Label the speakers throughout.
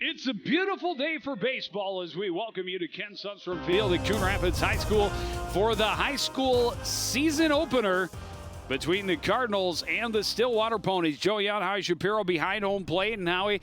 Speaker 1: It's a beautiful day for baseball as we welcome you to Ken Sundstrom Field at Coon Rapids High School for the high school season opener between the Cardinals and the Stillwater Ponies. Joe Young, Howie Shapiro behind home plate, and Howie,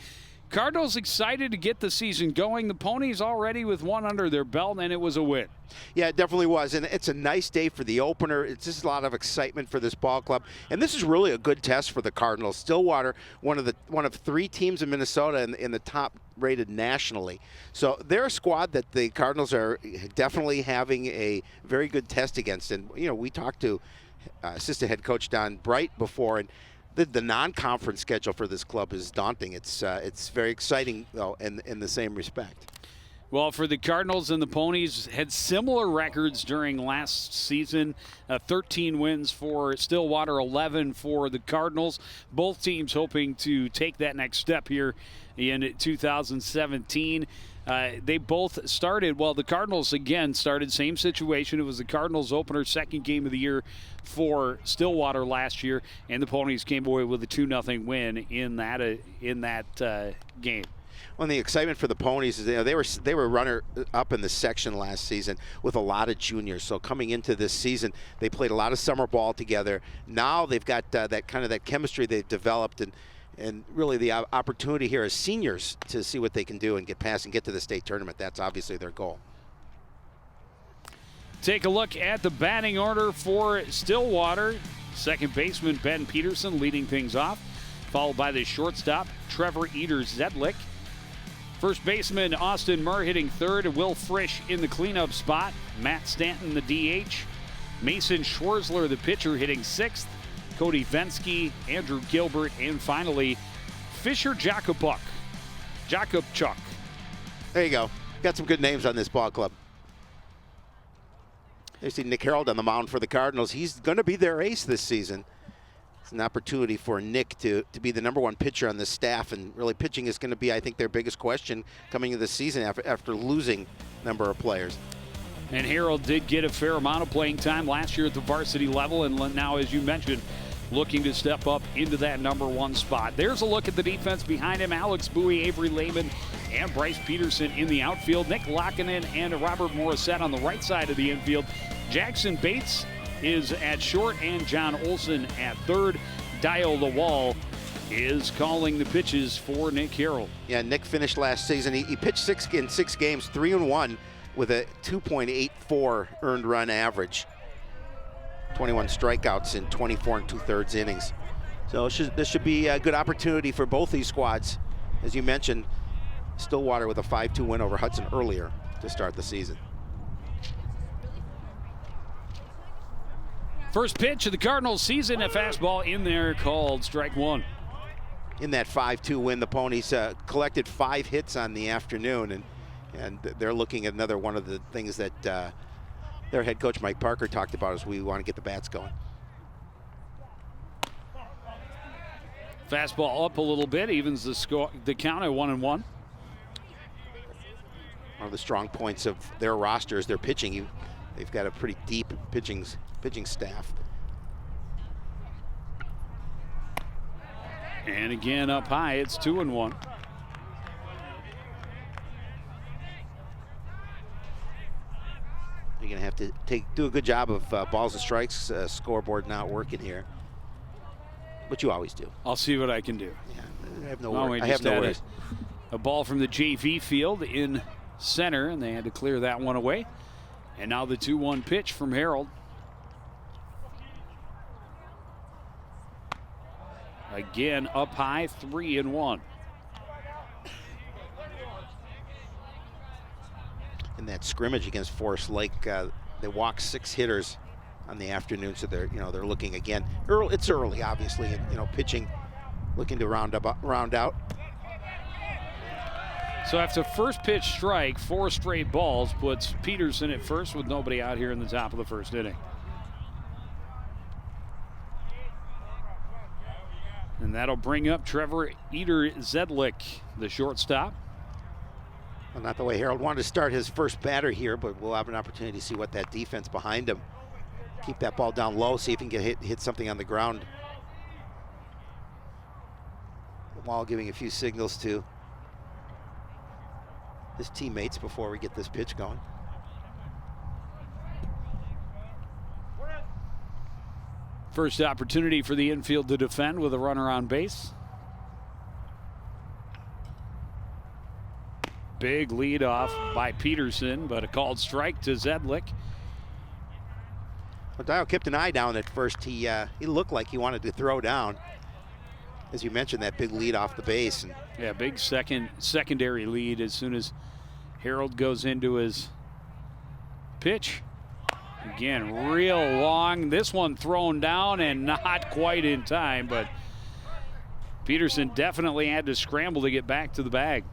Speaker 1: Cardinals excited to get the season going. The Ponies already with one under their belt, and it was a win.
Speaker 2: Yeah, it definitely was, and it's a nice day for the opener. It's just a lot of excitement for this ball club, and this is really a good test for the Cardinals. Stillwater, one of three teams in Minnesota in the top rated nationally. So they're a squad that the Cardinals are definitely having a very good test against. And you know, we talked to assistant head coach Don Bright before, and the non-conference schedule for this club is daunting. It's very exciting though in the same respect.
Speaker 1: Well, for the Cardinals and the Ponies, had similar records during last season. 13 wins for Stillwater, 11 for the Cardinals. Both teams hoping to take that next step here in 2017. They both started, well, the Cardinals again started, same situation. It was the Cardinals opener, second game of the year for Stillwater last year, and the Ponies came away with a 2-0 win in that game.
Speaker 2: Well, the excitement for the Ponies is they were runner up in the section last season with a lot of juniors. So coming into this season, they played a lot of summer ball together. Now they've got that chemistry they've developed, and really the opportunity here as seniors to see what they can do and get past and get to the state tournament. That's obviously their goal.
Speaker 1: Take a look at the batting order for Stillwater. Second baseman Ben Peterson leading things off, followed by the shortstop Trevor Zedlick. First baseman Austin Murr hitting third, Will Frisch in the cleanup spot, Matt Stanton the DH, Mason Schwarzler the pitcher hitting sixth, Cody Venske, Andrew Gilbert, and finally Fisher Jakubchuk.
Speaker 2: There you go. Got some good names on this ball club. There's Nick Harold on the mound for the Cardinals. He's going to be their ace this season. It's an opportunity for Nick to be the number one pitcher on this staff, and really pitching is going to be, I think, their biggest question coming into the season after losing a number of players.
Speaker 1: And Harold did get a fair amount of playing time last year at the varsity level, and now, as you mentioned, looking to step up into that number one spot. There's a look at the defense behind him. Alex Bowie, Avery Lehman, and Bryce Peterson in the outfield. Nick Laakkonen and Robert Morrissette on the right side of the infield. Jackson Bates is at short, and Jon Olson at third. Dial the Wall is calling the pitches for Nick Harold.
Speaker 2: Yeah, Nick finished last season. He pitched in six games, 3-1 with a 2.84 earned run average. 21 strikeouts in 24 2/3 innings. So this should be a good opportunity for both these squads. As you mentioned, Stillwater with a 5-2 win over Hudson earlier to start the season.
Speaker 1: First pitch of the Cardinals season, a fastball in there called strike one.
Speaker 2: In that 5-2 win, the Ponies collected 5 hits on the afternoon, and they're looking at another one of the things that their head coach Mike Parker talked about is we want to get the bats going.
Speaker 1: Fastball up a little bit, evens the count at 1-1.
Speaker 2: One of the strong points of their roster is their pitching. They've got a pretty deep pitching staff.
Speaker 1: And again up high, it's 2-1.
Speaker 2: You're gonna have to do a good job of balls and strikes, scoreboard not working here, but you always do.
Speaker 1: I'll see what I can do.
Speaker 2: Yeah, I have no worries.
Speaker 1: A ball from the JV field in center, and they had to clear that one away. And now the 2-1 pitch from Harold. Again up high, 3-1.
Speaker 2: In that scrimmage against Forest Lake, they walked 6 hitters on the afternoon, so they're looking again. It's early, obviously, and pitching, looking to round out.
Speaker 1: So after first pitch strike, 4 straight balls puts Peterson at first with nobody out here in the top of the first inning. And that'll bring up Trevor Zedlick, the shortstop.
Speaker 2: Well, not the way Harold wanted to start his first batter here, but we'll have an opportunity to see what that defense behind him. Keep that ball down low, see if he can hit something on the ground. While giving a few signals to his teammates before we get this pitch going.
Speaker 1: First opportunity for the infield to defend with a runner on base. Big lead off by Peterson, but a called strike to Zedlick.
Speaker 2: Well, Dial kept an eye down at first. He looked like he wanted to throw down. As you mentioned, that big lead off the base. And
Speaker 1: yeah, big secondary lead as soon as Harold goes into his pitch. Again, real long. This one thrown down and not quite in time, but Peterson definitely had to scramble to get back to the bag.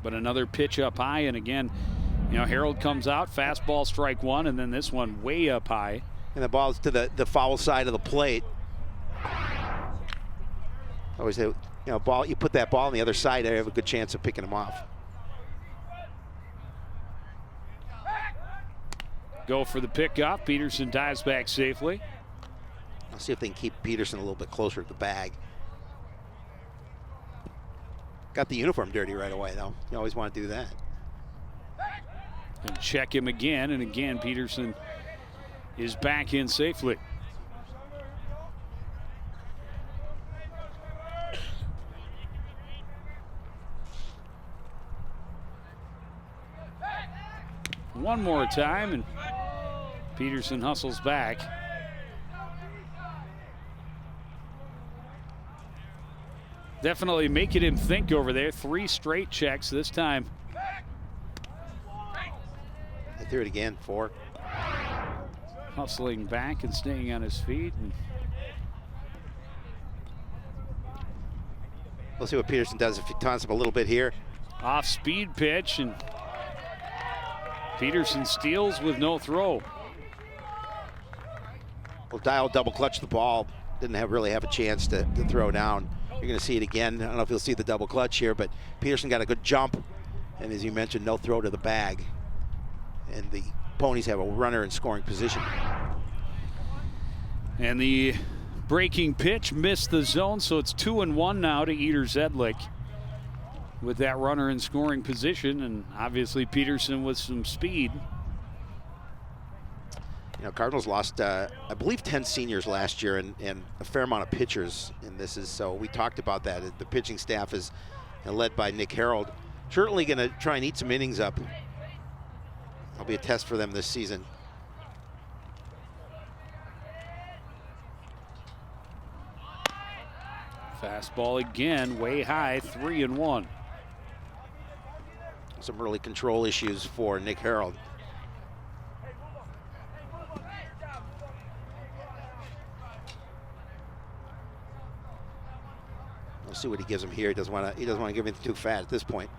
Speaker 1: But another pitch up high, and again, you know, Harold comes out, fastball, strike one, and then this one way up high.
Speaker 2: And the ball's to the foul side of the plate. Always, you know, ball. You put that ball on the other side, you have a good chance of picking him off.
Speaker 1: Go for the pickup. Peterson dives back safely.
Speaker 2: I'll see if they can keep Peterson a little bit closer to the bag. Got the uniform dirty right away, though. You always want to do that.
Speaker 1: And check him again, and again, Peterson is back in safely. One more time, and Peterson hustles back. Definitely making him think over there. 3 straight checks this time.
Speaker 2: They threw it again, 4.
Speaker 1: Hustling back and staying on his feet. And
Speaker 2: we'll see what Peterson does if he taunts him a little bit here.
Speaker 1: off speed pitch, and Peterson steals with no throw.
Speaker 2: Well, Dial double clutched the ball. Didn't really have a chance to throw down. You're going to see it again. I don't know if you'll see the double clutch here, but Peterson got a good jump. And as you mentioned, no throw to the bag. And the Ponies have a runner in scoring position.
Speaker 1: And the breaking pitch missed the zone, so it's 2-1 now to Eater Zedlick with that runner in scoring position, and obviously Peterson with some speed.
Speaker 2: You know, Cardinals lost, I believe, 10 seniors last year and a fair amount of pitchers. And this is, so we talked about that. The pitching staff is led by Nick Harold. Certainly going to try and eat some innings up. That'll be a test for them this season.
Speaker 1: Fastball again, way high, 3-1.
Speaker 2: Some early control issues for Nick Harold. We'll see what he gives him here. He doesn't want to give anything too fat at this point.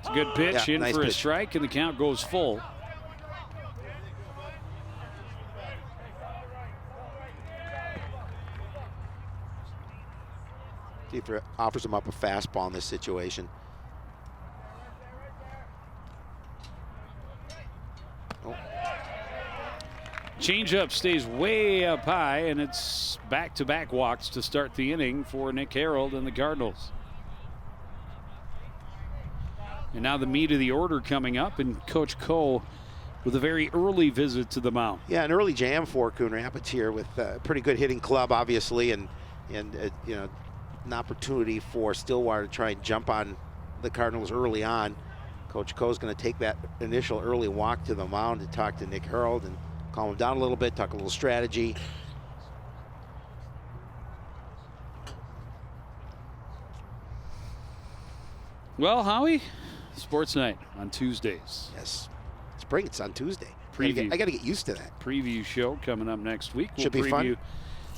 Speaker 1: It's a good pitch, in
Speaker 2: nice
Speaker 1: for
Speaker 2: pitch.
Speaker 1: A strike, and the count goes full.
Speaker 2: See if he offers him up a fastball in this situation. Oh.
Speaker 1: Changeup stays way up high, and it's back-to-back walks to start the inning for Nick Harold and the Cardinals. And now the meat of the order coming up, and Coach Coe with a very early visit to the mound.
Speaker 2: Yeah, an early jam for Coon Rapids here with a pretty good hitting club, obviously, and you know, an opportunity for Stillwater to try and jump on the Cardinals early on. Coach Coe's going to take that initial early walk to the mound to talk to Nick Harold and calm him down a little bit, talk a little strategy.
Speaker 3: Well, Howie, sports night on Tuesdays.
Speaker 2: Yes, spring. It's on Tuesday.
Speaker 1: Preview.
Speaker 2: I got to get used to that.
Speaker 1: Preview show coming up next week.
Speaker 2: Should be fun.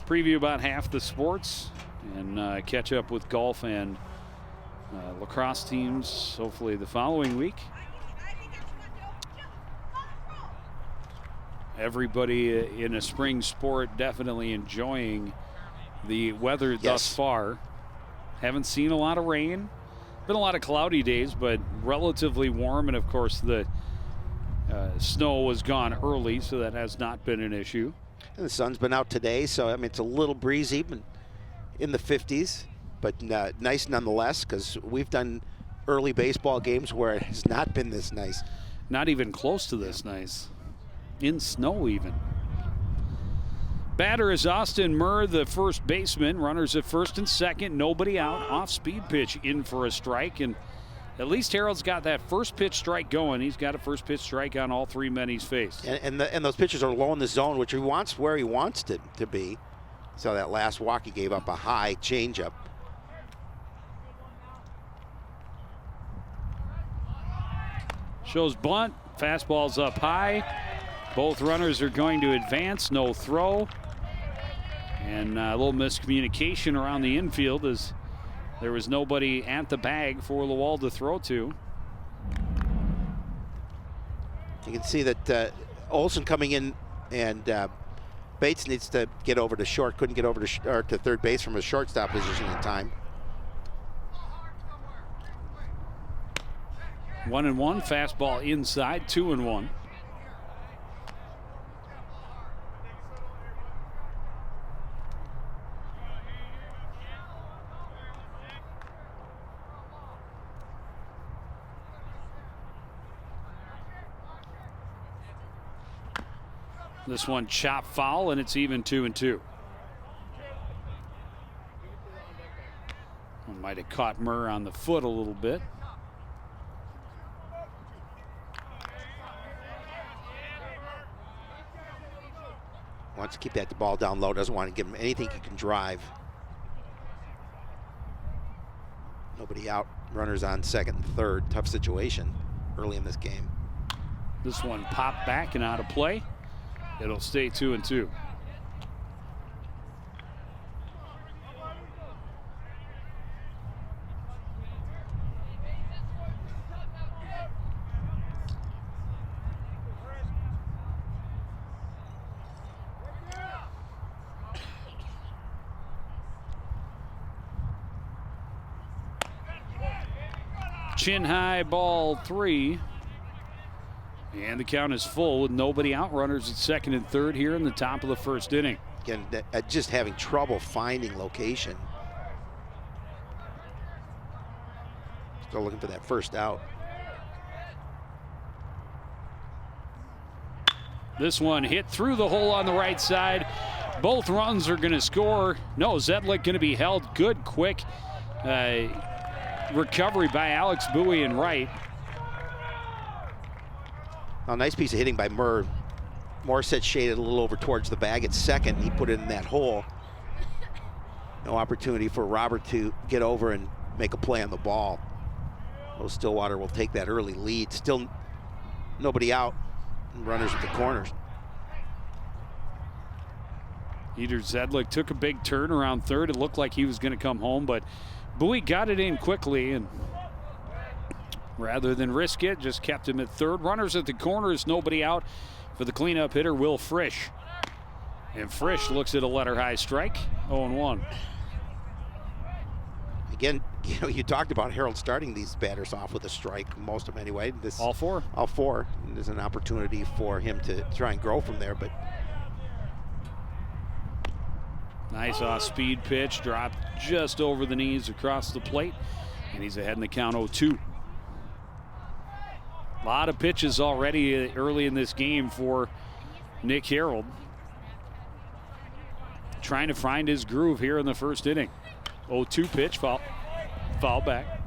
Speaker 1: Preview about half the sports and catch up with golf and lacrosse teams hopefully the following week. Everybody in a spring sport definitely enjoying the weather thus far. Haven't seen a lot of rain. Been a lot of cloudy days, but relatively warm, and of course the snow was gone early, so that has not been an issue.
Speaker 2: And the sun's been out today, so I mean it's a little breezy, but in the 50s. but nice nonetheless, because we've done early baseball games where it has not been this nice.
Speaker 1: Not even close to this nice. In snow even. Batter is Austin Murr, the first baseman. Runners at first and second. Nobody out. Off-speed pitch in for a strike. And at least Harold's got that first pitch strike going. He's got a first pitch strike on all 3 men he's faced.
Speaker 2: And those pitches are low in the zone, which he wants where he wants to be. So that last walk, he gave up a high changeup.
Speaker 1: Shows bunt. Fastball's up high. Both runners are going to advance. No throw. And a little miscommunication around the infield as there was nobody at the bag for Lowell to throw to.
Speaker 2: You can see that Olson coming in, and Bates needs to get over to short. Couldn't get over to third base from a shortstop position in time.
Speaker 1: 1-1. Fastball inside. 2-1. This one chop foul, and it's even 2-2. One might have caught Murr on the foot a little bit.
Speaker 2: Wants to keep that ball down low. Doesn't want to give him anything he can drive. Nobody out. Runners on second and third. Tough situation early in this game.
Speaker 1: This one popped back and out of play. It'll stay 2-2. Chin high, ball 3. And the count is full with nobody out. Runners at second and third here in the top of the first inning.
Speaker 2: Again, just having trouble finding location. Still looking for that first out.
Speaker 1: This one hit through the hole on the right side. Both runs are going to score. No, Zedlick going to be held. Good, quick recovery by Alex Bowie in right.
Speaker 2: A nice piece of hitting by Murr. Morrissette shaded a little over towards the bag at second. He put it in that hole. No opportunity for Robert to get over and make a play on the ball. Well, Stillwater will take that early lead. Still nobody out. Runners at the corners.
Speaker 1: Eder Zedlick took a big turn around third. It looked like he was going to come home, but Bowie got it in quickly, and rather than risk it, just kept him at third. Runners at the corners, nobody out for the cleanup hitter, Will Frisch. And Frisch looks at a letter high strike, 0-1.
Speaker 2: Again, you talked about Harold starting these batters off with a strike, most of them anyway.
Speaker 1: All four.
Speaker 2: All four. And there's an opportunity for him to try and grow from there, but.
Speaker 1: Nice off-speed pitch, dropped just over the knees across the plate, and he's ahead in the count 0-2. A lot of pitches already early in this game for Nick Harold. Trying to find his groove here in the first inning. 0-2 pitch, foul back.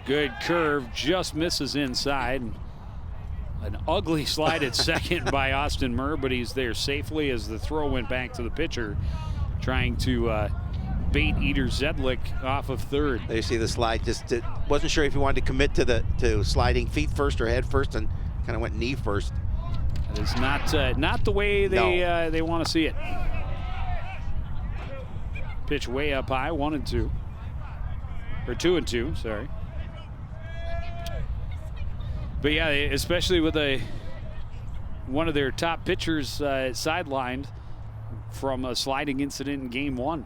Speaker 1: Good curve, just misses inside. An ugly slide at second by Austin Murr, but he's there safely as the throw went back to the pitcher, trying to bait Eder Zedlick off of third.
Speaker 2: There you see the slide. Just wasn't sure if he wanted to commit to sliding feet first or head first, and kind of went knee first.
Speaker 1: That is not the way they want to see it. Pitch way up high, 1-2, or 2-2. Sorry. But yeah, especially with one of their top pitchers sidelined, from a sliding incident in game 1.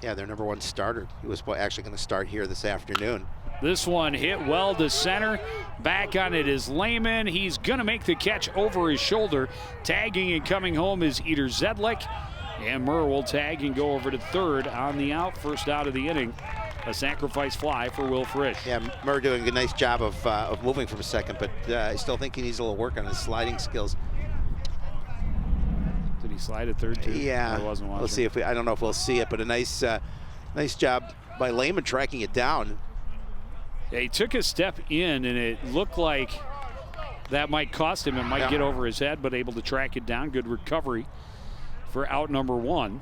Speaker 2: Yeah, their number 1 starter. He was actually going to start here this afternoon.
Speaker 1: This one hit well to center. Back on it is Lehman. He's going to make the catch over his shoulder. Tagging and coming home is Eder Zedlik. And Murr will tag and go over to third on the out. First out of the inning. A sacrifice fly for Will Frisch.
Speaker 2: Yeah, Murr doing a nice job of moving from second, but I still think he needs a little work on his sliding skills.
Speaker 1: Did he slide at third too?
Speaker 2: Yeah,
Speaker 1: I wasn't watching.
Speaker 2: We'll see if I don't know if we'll see it, but a nice job by Lehman tracking it down.
Speaker 1: Yeah, he took a step in, and it looked like that might cost him. It might get over his head, but able to track it down. Good recovery for out number 1.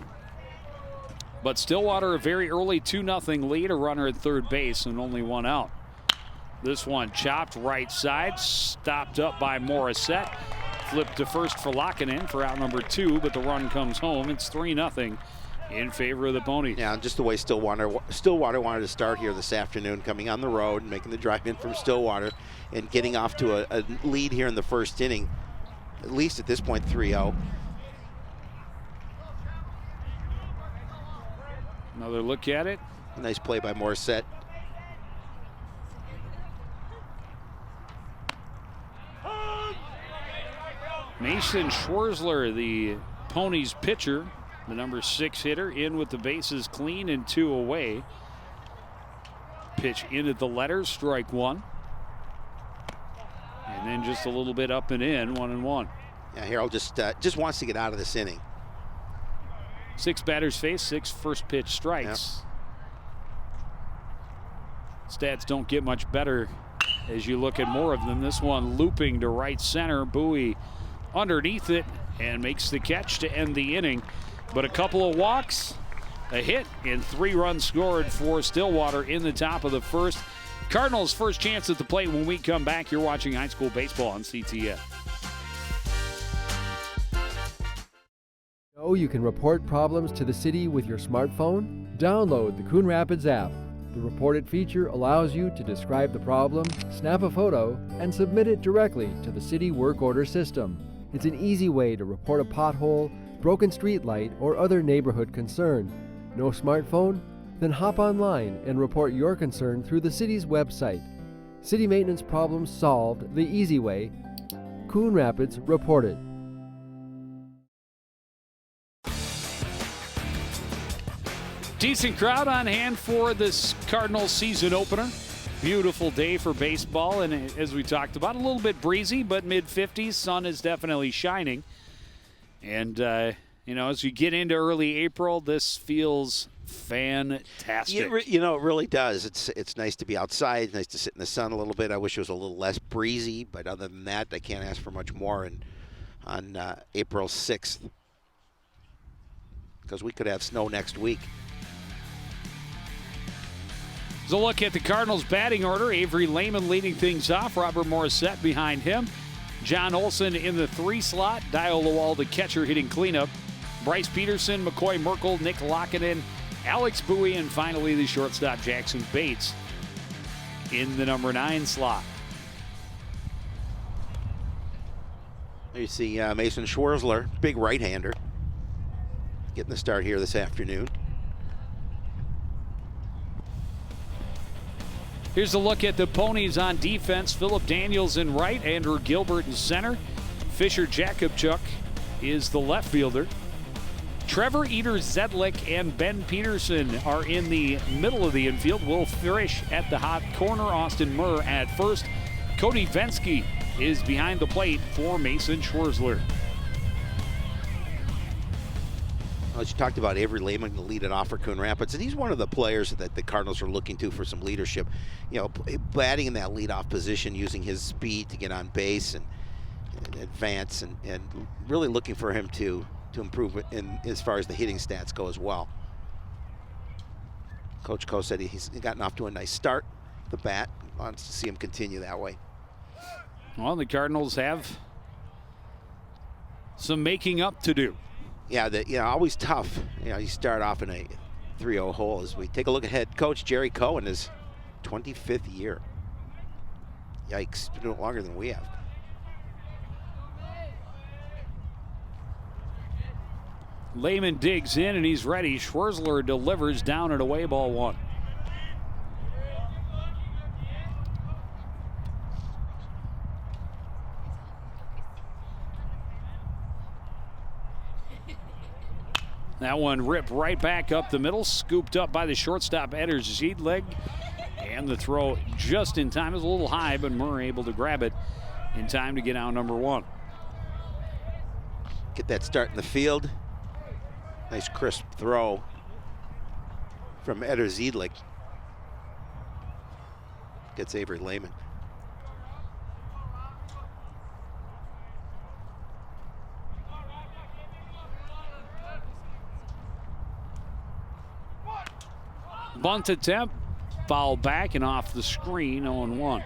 Speaker 1: But Stillwater a very early 2-0 lead, a runner at third base, and only 1 out. This one chopped right side, stopped up by Morrissette. Flipped to first for Laakkonen for out number 2, but the run comes home. It's 3-0 in favor of the Ponies.
Speaker 2: Yeah, just the way Stillwater wanted to start here this afternoon, coming on the road, making the drive in from Stillwater, and getting off to a lead here in the first inning, at least at this point 3-0.
Speaker 1: Another look at it.
Speaker 2: A nice play by Morrissette.
Speaker 1: Mason Schwarzler, the Ponies pitcher, the number 6 hitter, in with the bases clean and 2 away. Pitch in at the letters, strike 1. And then just a little bit up and in, 1-1.
Speaker 2: Yeah, Harold just wants to get out of this inning.
Speaker 1: 6 batters face, 6 first pitch strikes. Yep. Stats don't get much better as you look at more of them. This one looping to right center. Bowie underneath it and makes the catch to end the inning. But a couple of walks, a hit, and 3 runs scored for Stillwater in the top of the first. Cardinals' first chance at the plate when we come back. You're watching high school baseball on CTN.
Speaker 4: Know you can report problems to the city with your smartphone? Download the Coon Rapids app. The Report It feature allows you to describe the problem, snap a photo, and submit it directly to the city work order system. It's an easy way to report a pothole, broken street light, or other neighborhood concern. No smartphone? Then hop online and report your concern through the city's website. City maintenance problems solved the easy way. Coon Rapids Report It.
Speaker 1: Decent crowd on hand for this Cardinals season opener. Beautiful day for baseball, and as we talked about, a little bit breezy, but mid-50s. Sun is definitely shining. And, as we get into early April, this feels fantastic.
Speaker 2: It really does. It's nice to be outside. It's nice to sit in the sun a little bit. I wish it was a little less breezy, but other than that, I can't ask for much more on April 6th, because we could have snow next week.
Speaker 1: So look at the Cardinals' batting order. Avery Lehman leading things off. Robert Morrissette behind him. Jon Olson in the 3 slot. Dio Lawal, the catcher, hitting cleanup. Bryce Peterson, McCoy Merkel, Nick Laakkonen, Alex Bowie, and finally the shortstop Jackson Bates in the number 9 slot.
Speaker 2: There you see Mason Schwarzler, big right-hander, getting the start here this afternoon.
Speaker 1: Here's a look at the Ponies on defense. Philip Daniels in right, Andrew Gilbert in center. Fisher Jakubchuk is the left fielder. Trevor Eder Zedlik and Ben Peterson are in the middle of the infield. Will Frisch at the hot corner. Austin Murr at first. Cody Venske is behind the plate for Mason Schwarzler.
Speaker 2: As you talked about, Avery Lehman to lead it off for Coon Rapids, and he's one of the players that the Cardinals are looking to for some leadership. Batting in that leadoff position, using his speed to get on base and advance, and really looking for him to improve in as far as the hitting stats go as well. Coach Coe said he's gotten off to a nice start. The bat wants to see him continue that way.
Speaker 1: Well, the Cardinals have some making up to do.
Speaker 2: Yeah, always tough. You start off in a 3-0 hole. As we take a look at head coach Jerry Coe in his 25th year. Yikes, been doing it longer than we have.
Speaker 1: Lehman digs in and he's ready. Schwerzler delivers down and away, ball one. That one ripped right back up the middle, scooped up by the shortstop, Eder Ziedleg. And the throw just in time. It was a little high, but Murr able to grab it in time to get out number one.
Speaker 2: Get that start in the field. Nice crisp throw from Eder Ziedleg. Gets Avery Lehman.
Speaker 1: Bunt attempt, foul back and off the screen, 0-1.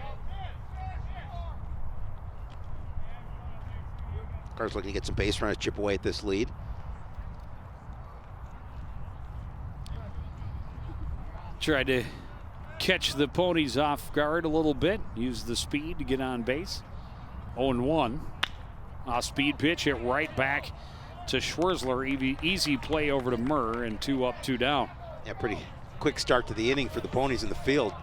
Speaker 2: Cards looking to get some base runners, chip away at this lead.
Speaker 1: Tried to catch the Ponies off guard a little bit, used the speed to get on base. 0-1. Off speed pitch, hit right back to Schwerzler. Easy play over to Murr, and 2 up, 2 down.
Speaker 2: Yeah, pretty quick start to the inning for the Ponies in the field.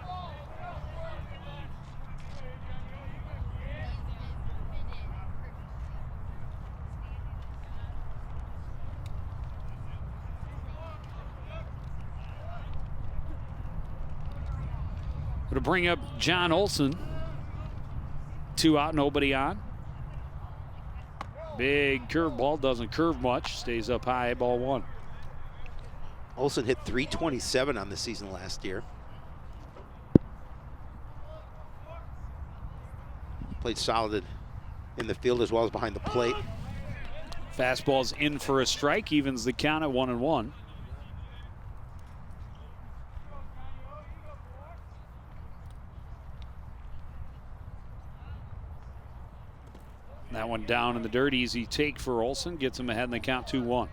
Speaker 1: To bring up Jon Olson. 2 out, nobody on. Big curveball, doesn't curve much, stays up high, ball one.
Speaker 2: Olson hit .327 on the season last year. Played solid in the field as well as behind the plate.
Speaker 1: Fastball's in for a strike, evens the count at 1-1. That one down in the dirt, easy take for Olson, gets him ahead in the count 2-1.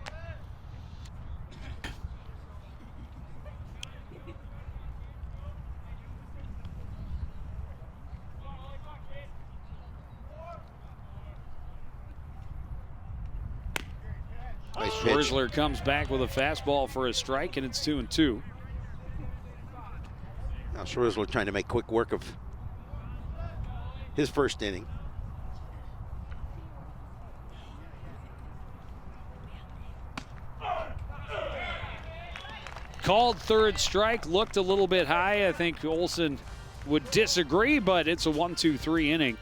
Speaker 2: Nice
Speaker 1: Schwerzler comes back with a fastball for a strike, and it's 2-2.
Speaker 2: Now Schwerzler trying to make quick work of his first inning.
Speaker 1: Called third strike, looked a little bit high. I think Olson would disagree, but it's a 1-2-3 inning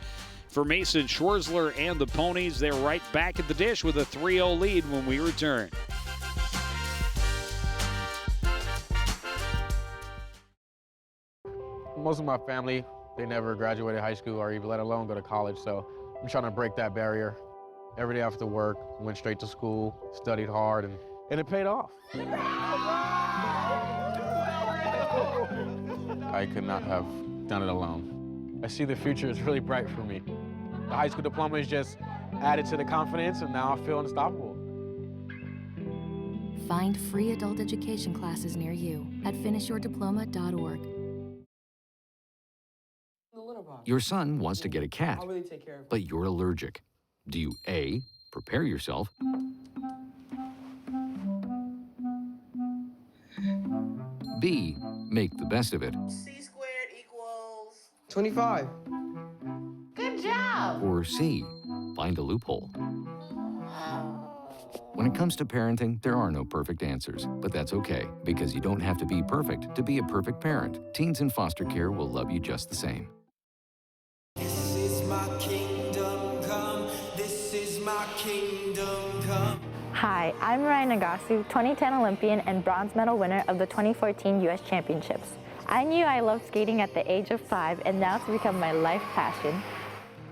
Speaker 1: for Mason Schwerzler and the Ponies. They're right back at the dish with a 3-0 lead when we return.
Speaker 5: Most of my family, they never graduated high school or even let alone go to college, so I'm trying to break that barrier. Every day after work, went straight to school, studied hard, and it paid off. I could not have done it alone. I see the future is really bright for me. The high school diploma is just added to the confidence, and now I feel unstoppable.
Speaker 6: Find free adult education classes near you at finishyourdiploma.org.
Speaker 7: Your son wants to get a cat, but you're allergic. Do you A, prepare yourself, B, make the best of it,
Speaker 8: C squared equals
Speaker 9: 25.
Speaker 8: Good job.
Speaker 7: or C, find a loophole? When it comes to parenting, there are no perfect answers, but that's okay, because you don't have to be perfect to be a perfect parent. Teens in foster care will love you just the same.
Speaker 10: This is my kingdom come. This is my kingdom come.
Speaker 11: Hi, I'm Ryan Nagasu, 2010 Olympian and bronze medal winner of the 2014 U.S. Championships. I knew I loved skating at the age of 5, and now it's become my life passion.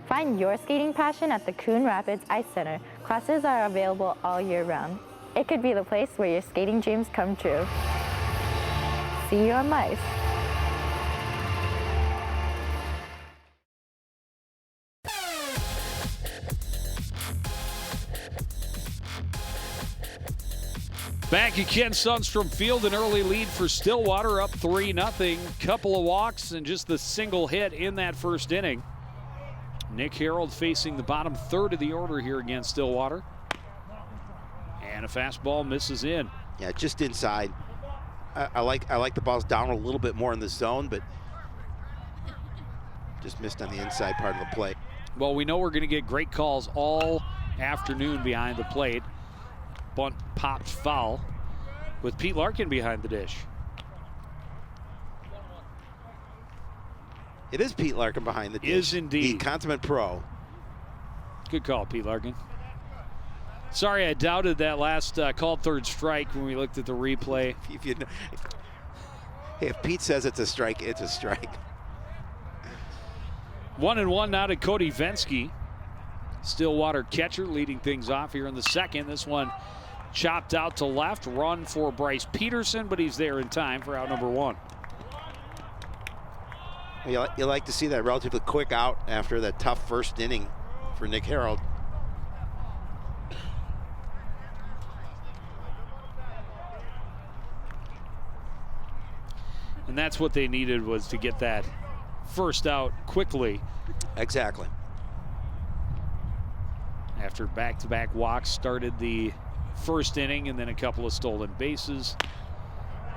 Speaker 11: Find your skating passion at the Coon Rapids Ice Center. Classes are available all year round. It could be the place where your skating dreams come true. See you on ice.
Speaker 1: Back again, Sundstrom Field, an early lead for Stillwater, up 3-0. Couple of walks and just the single hit in that first inning. Nick Harold facing the bottom third of the order here against Stillwater. And And a fastball misses in.
Speaker 2: Yeah, just inside. I like the balls down a little bit more in the zone, but just missed on the inside part of the plate.
Speaker 1: Well, we know we're going to get great calls all afternoon behind the plate. Bunt popped foul with Pete Larkin behind the dish.
Speaker 2: It is Pete Larkin behind the dish.
Speaker 1: Is indeed.
Speaker 2: The consummate pro.
Speaker 1: Good call, Pete Larkin. Sorry, I doubted that last called third strike when we looked at the replay.
Speaker 2: Hey, if Pete says it's a strike, it's a strike.
Speaker 1: 1-1 now to Cody Venske. Stillwater catcher leading things off here in the second. This one chopped out to left. Run for Bryce Peterson, but he's there in time for out number one.
Speaker 2: You like to see that relatively quick out after that tough first inning for Nick Harold.
Speaker 1: And that's what they needed, was to get that first out quickly.
Speaker 2: Exactly.
Speaker 1: After back-to-back walks started the first inning, and then a couple of stolen bases.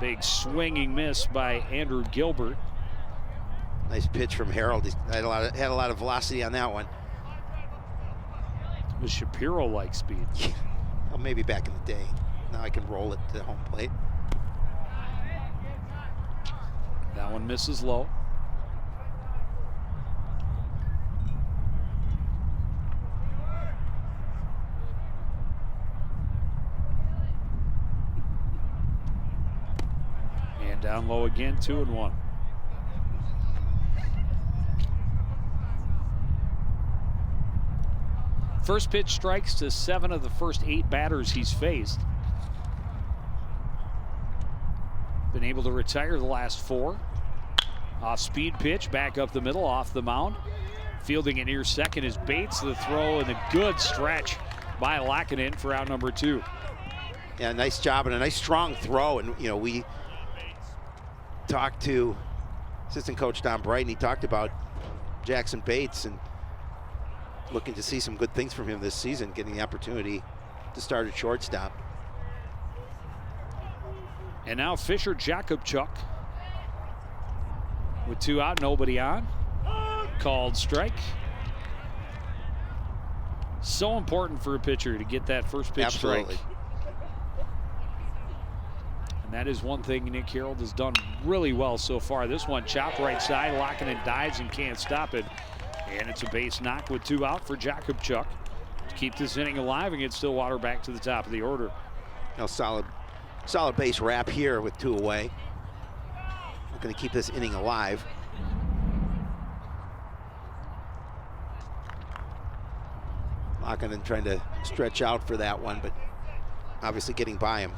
Speaker 1: Big swinging miss by Andrew Gilbert.
Speaker 2: Nice pitch from Harold. He had a lot of velocity on that one.
Speaker 1: It was Shapiro-like speed.
Speaker 2: Well, maybe back in the day. Now I can roll it to home plate.
Speaker 1: That one misses low. And down low again, 2-1. First pitch strikes to 7 of the first 8 batters he's faced. Been able to retire the last 4. Off speed pitch, back up the middle, off the mound. Fielding it near second is Bates. The throw and the good stretch by Laakkonen for out number 2.
Speaker 2: Yeah, nice job and a nice strong throw. And you know, we talked to assistant coach Don Brighton. He talked about Jackson Bates and looking to see some good things from him this season, getting the opportunity to start at shortstop.
Speaker 1: And now Fisher Jakubchuk with 2 out, nobody on. Called strike. So important for a pitcher to get that first pitch
Speaker 2: Absolutely.
Speaker 1: strike. And that is one thing Nick Harold has done really well so far. This one chopped right side, Laakkonen dives and can't stop it. And it's a base knock with 2 out for Jakubchuk to keep this inning alive and get Stillwater back to the top of the order.
Speaker 2: Now solid base wrap here with 2 away. We're going to keep this inning alive. Laakkonen trying to stretch out for that one, but obviously getting by him.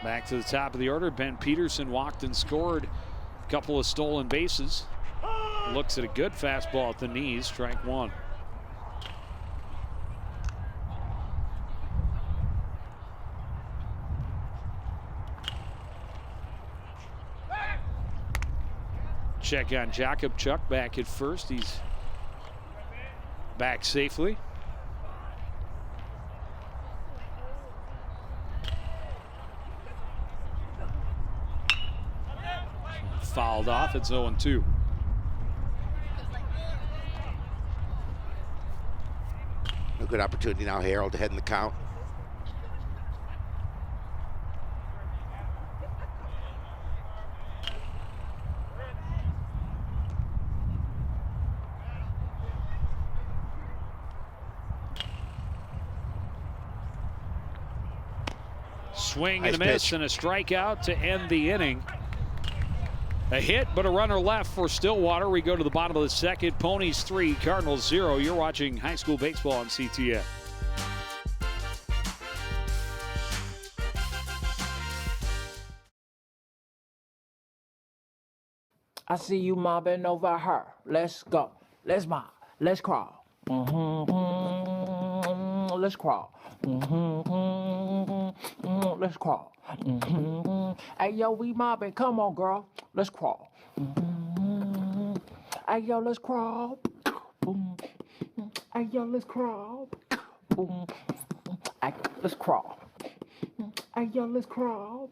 Speaker 1: Back to the top of the order. Ben Peterson walked and scored. A couple of stolen bases. Looks at a good fastball at the knees. Strike 1. Check on Jakubchuk back at first. He's back safely. Fouled off. It's 0-2.
Speaker 2: A good opportunity now, Harold, to head in the count.
Speaker 1: Swing
Speaker 2: Nice
Speaker 1: and a miss
Speaker 2: pitch.
Speaker 1: and a strikeout to end the inning. A hit, but a runner left for Stillwater. We go to the bottom of the second. Ponies 3, Cardinals 0. You're watching high school baseball on CTN.
Speaker 9: I see you mobbing over her. Let's go. Let's mob. Let's crawl. Let's crawl. Let's crawl. Hey, yo, we mobbing. Come on, girl. Let's crawl. Hey, yo, let's crawl. Hey, yo, let's crawl. Boom. Ay, let's crawl. Ay, yo, let's crawl.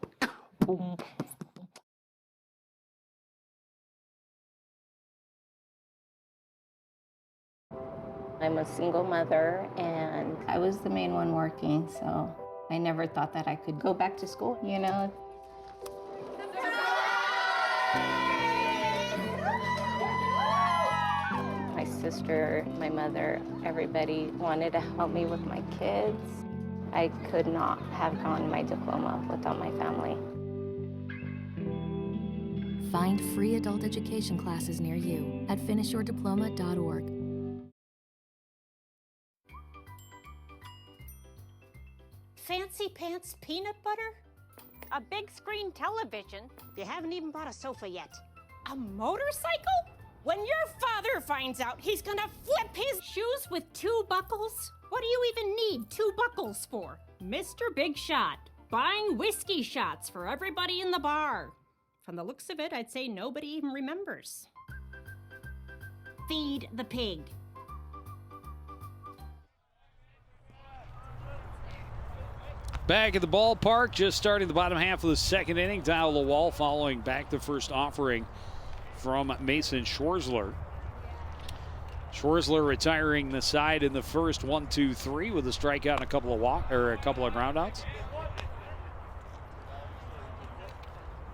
Speaker 9: Boom.
Speaker 12: I'm a single mother, and I was the main one working, so I never thought that I could go back to school, you know? My sister, my mother, everybody wanted to help me with my kids. I could not have gotten my diploma without my family.
Speaker 6: Find free adult education classes near you at finishyourdiploma.org.
Speaker 13: Fancy pants peanut butter? A big screen television? You haven't even bought a sofa yet. A motorcycle? When your father finds out, he's gonna flip his shoes with 2 buckles? What do you even need 2 buckles for? Mr. Big Shot, buying whiskey shots for everybody in the bar. From the looks of it, I'd say nobody even remembers. Feed the pig.
Speaker 1: Back at the ballpark, just starting the bottom half of the second inning. Dial the wall following back the first offering from Mason Schwarzler. Schwarzler retiring the side in the first 1-2-3 with a strikeout and a couple of groundouts.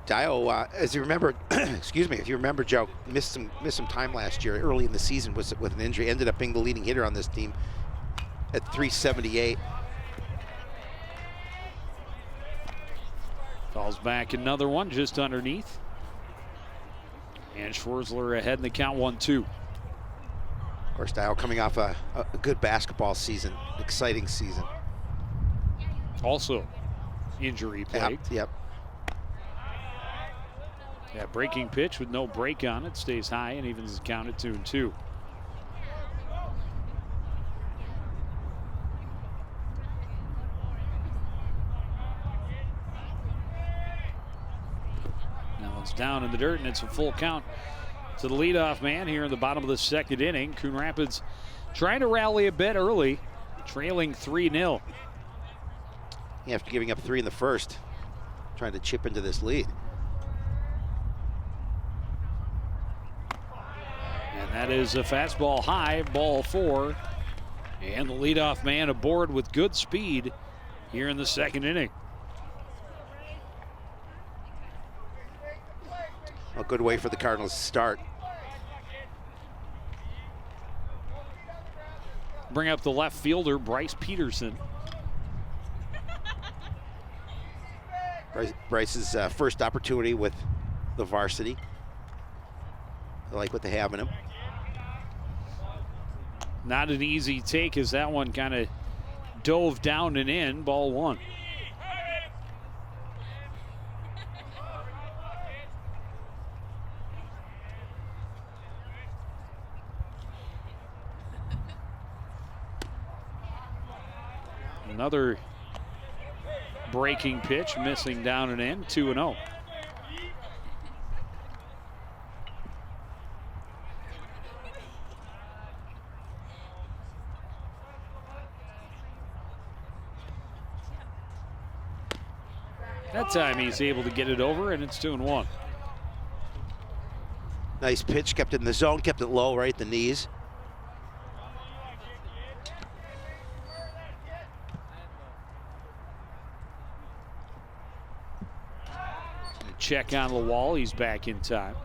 Speaker 2: Dio, as you remember, excuse me, if you remember, Joe, missed some time last year early in the season with an injury. Ended up being the leading hitter on this team at .378.
Speaker 1: Falls back another one just underneath. And Schwarzler ahead in the count 1-2.
Speaker 2: Of course, Dio coming off a good basketball season, exciting season.
Speaker 1: Also injury plagued.
Speaker 2: Yep.
Speaker 1: That breaking pitch with no break on it stays high and evens the count at 2-2. Now it's down in the dirt and it's a full count to the leadoff man here in the bottom of the second inning. Coon Rapids trying to rally a bit early, trailing 3-0.
Speaker 2: After giving up 3 in the first, trying to chip into this lead.
Speaker 1: And that is a fastball high, ball 4. And the leadoff man aboard with good speed here in the second inning.
Speaker 2: A good way for the Cardinals to start.
Speaker 1: Bring up the left fielder, Bryce Peterson.
Speaker 2: Bryce's first opportunity with the varsity. I like what they have in him.
Speaker 1: Not an easy take as that one kind of dove down and in, ball 1. Another breaking pitch, missing down and in, 2-0. That time he's able to get it over, and it's 2-1.
Speaker 2: Nice pitch, kept it in the zone, kept it low, right at the knees.
Speaker 1: Check on the wall, he's back in time.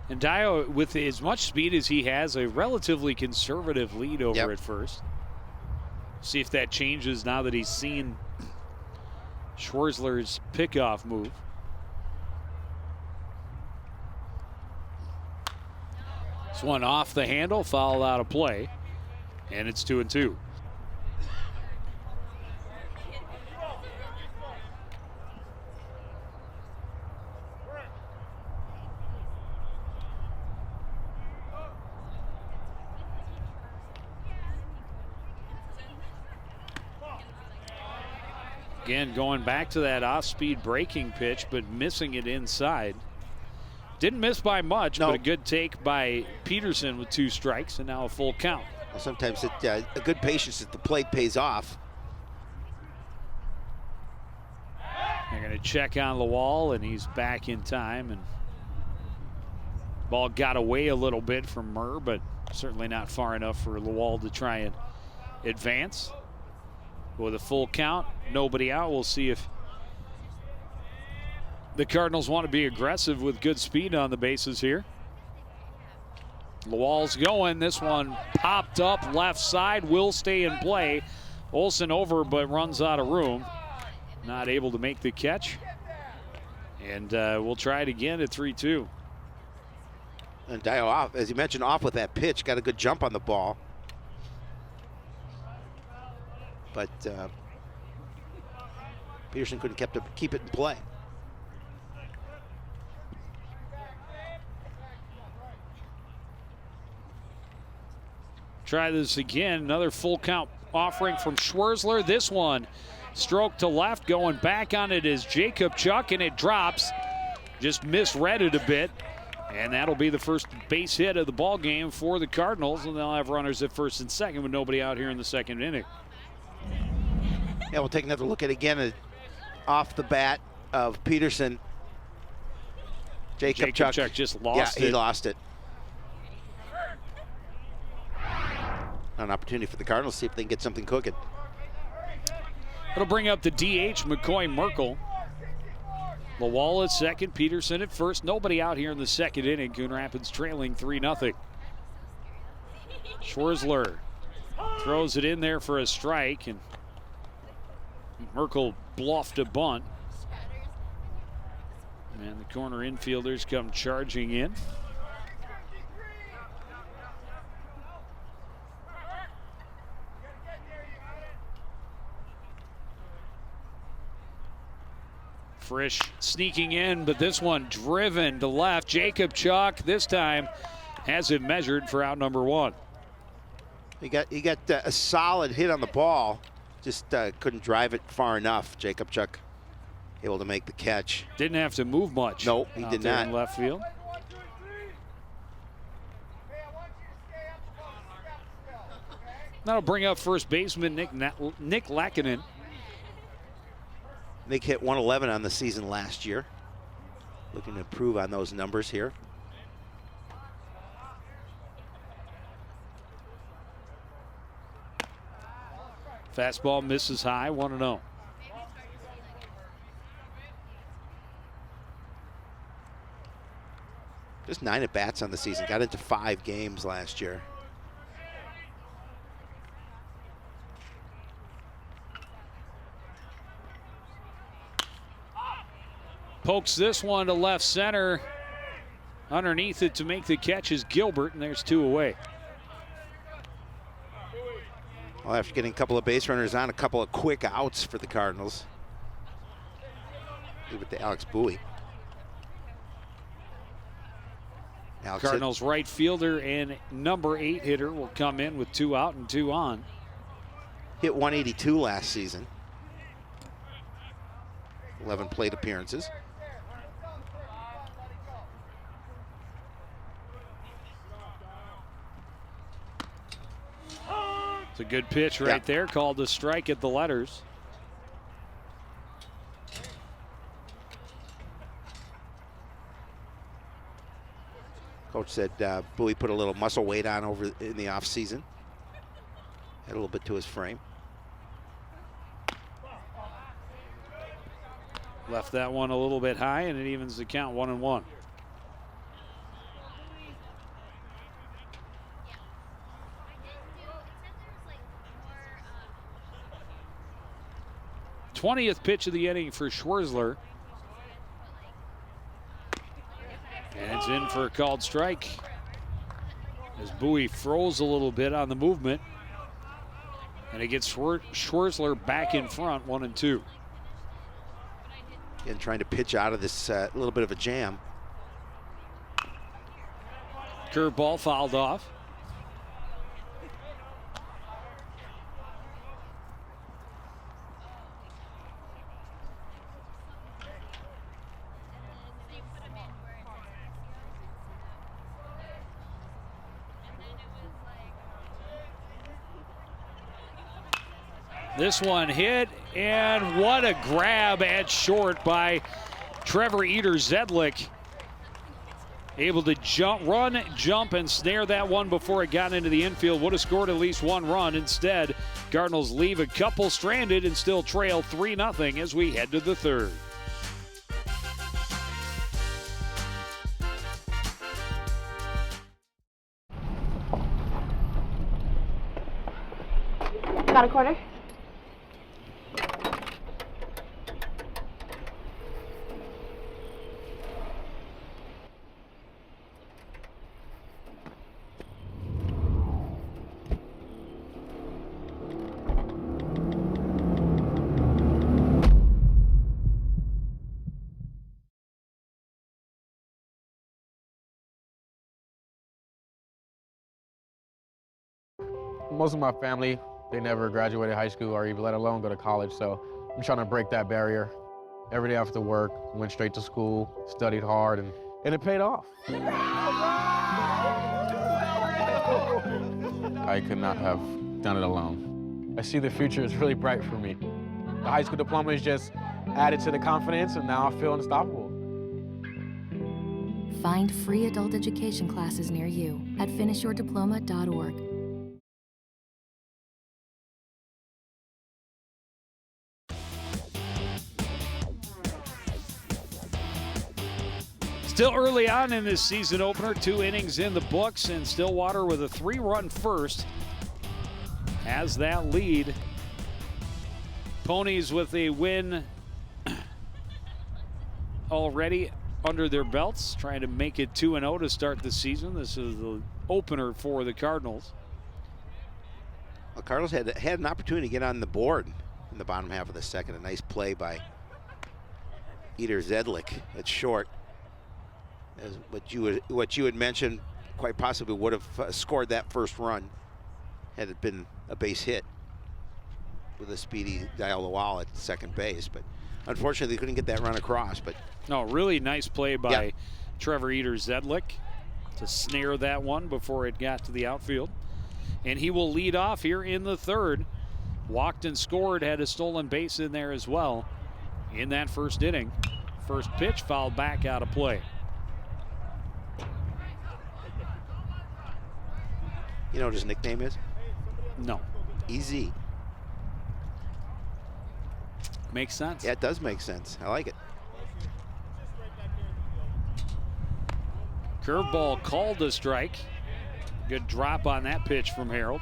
Speaker 1: And Dio, with as much speed as he has, a relatively conservative lead over at first. See if that changes now that he's seen Schwarzler's pickoff move. This one off the handle, foul out of play, and it's 2-2. Again, going back to that off-speed breaking pitch, but missing it inside. Didn't miss by much, but a good take by Peterson with 2 strikes, and now a full count.
Speaker 2: Well, sometimes a good patience at the plate pays off.
Speaker 1: They're going to check on the wall, and he's back in time. And ball got away a little bit from Murr, but certainly not far enough for Lawal to try and advance. With a full count, nobody out. We'll see if the Cardinals want to be aggressive with good speed on the bases here. Lawal's going. This one popped up left side, will stay in play. Olson over, but runs out of room. Not able to make the catch. And we'll try it again at 3-2.
Speaker 2: And Dio off, as you mentioned, off with that pitch. Got a good jump on the ball. But Peterson couldn't keep it in play.
Speaker 1: Try this again. Another full count offering from Schwerzler. This one stroke to left. Going back on it is Jacob Chuck, and it drops. Just misread it a bit. And that'll be the first base hit of the ball game for the Cardinals. And they'll have runners at first and second with nobody out here in the second inning.
Speaker 2: Yeah, we'll take another look at again off the bat of Peterson. Jacob Chuck
Speaker 1: just lost it.
Speaker 2: Yeah, he lost it. An opportunity for the Cardinals to see if they can get something cooking.
Speaker 1: It'll bring up the DH, McCoy Merkel. Lawal at second, Peterson at first. Nobody out here in the second inning. Coon Rapids trailing 3-0. Schwerzler throws it in there for a strike, and Merkel bluffed a bunt. And the corner infielders come charging in. Frisch sneaking in, but this one driven to left. Jacob Chuck this time has it measured for out number one.
Speaker 2: He got a solid hit on the ball, just couldn't drive it far enough. Jacob Chuck able to make the catch.
Speaker 1: Didn't have to move much.
Speaker 2: Nope, he did not.
Speaker 1: In left field. That'll bring up first baseman Nick Laakkonen.
Speaker 2: Nick hit 111 on the season last year. Looking to improve on those numbers here.
Speaker 1: Fastball misses high, 1-0.
Speaker 2: Just 9 at-bats on the season. Got into 5 games last year.
Speaker 1: Pokes this one to left center. Underneath it to make the catch is Gilbert, and there's 2 away.
Speaker 2: Well, after getting a couple of base runners on, a couple of quick outs for the Cardinals. Leave it to Alex Bowie.
Speaker 1: Cardinals right fielder and number 8 hitter will come in with 2 out and 2 on.
Speaker 2: Hit 182 last season. 11 plate appearances.
Speaker 1: It's a good pitch right there, called a strike at the letters.
Speaker 2: Coach said Bowie put a little muscle weight on over in the offseason. Had a little bit to his frame.
Speaker 1: Left that one a little bit high, and it evens the count 1-1. th pitch of the inning for Schwerzler. And it's in for a called strike as Bowie froze a little bit on the movement. And it gets Schwerzler back in front, 1-2.
Speaker 2: And trying to pitch out of this little bit of a jam.
Speaker 1: Curveball fouled off. This one hit, and what a grab at short by Trevor Zedlick. Able to run, jump, and snare that one before it got into the infield. Would have scored at least one run. Instead, Cardinals leave a couple stranded and still trail 3-0 as we head to the third.
Speaker 11: Got a quarter?
Speaker 5: Most of my family, they never graduated high school or even let alone go to college, so I'm trying to break that barrier. Every day after work, went straight to school, studied hard, and it paid off. I could not have done it alone. I see the future is really bright for me. The high school diploma is just added to the confidence, and now I feel unstoppable.
Speaker 6: Find free adult education classes near you at finishyourdiploma.org.
Speaker 1: Still early on in this season opener, 2 innings in the books, and Stillwater with a 3-run first has that lead. Ponies with a win already under their belts, trying to make it 2-0 to start the season. This is the opener for the Cardinals.
Speaker 2: Well, Cardinals had an opportunity to get on the board in the bottom half of the second. A nice play by Zedlick at short. As what you had mentioned, quite possibly would have scored that first run had it been a base hit with a speedy Dial Lawal at second base. But unfortunately, they couldn't get that run across. But
Speaker 1: no, really nice play by Trevor Zedlick to snare that one before it got to the outfield. And he will lead off here in the third. Walked and scored, had a stolen base in there as well in that first inning. First pitch fouled back out of play.
Speaker 2: You know what his nickname is?
Speaker 1: No.
Speaker 2: Easy.
Speaker 1: Makes sense.
Speaker 2: Yeah, it does make sense. I like it.
Speaker 1: Curveball called a strike. Good drop on that pitch from Harold.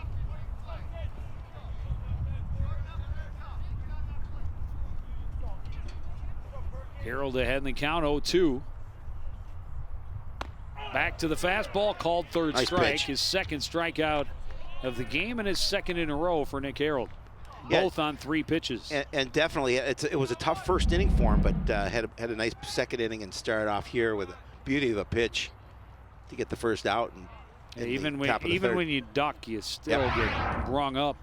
Speaker 1: Harold ahead in the count, 0-2. Back to the fastball, called third
Speaker 2: nice
Speaker 1: strike.
Speaker 2: Pitch.
Speaker 1: His second strikeout of the game and his second in a row for Nick Harold. Both on 3 pitches.
Speaker 2: And definitely, it was a tough first inning for him, but had a nice second inning and started off here with a beauty of a pitch to get the first out. And
Speaker 1: even when you duck, you still get rung up.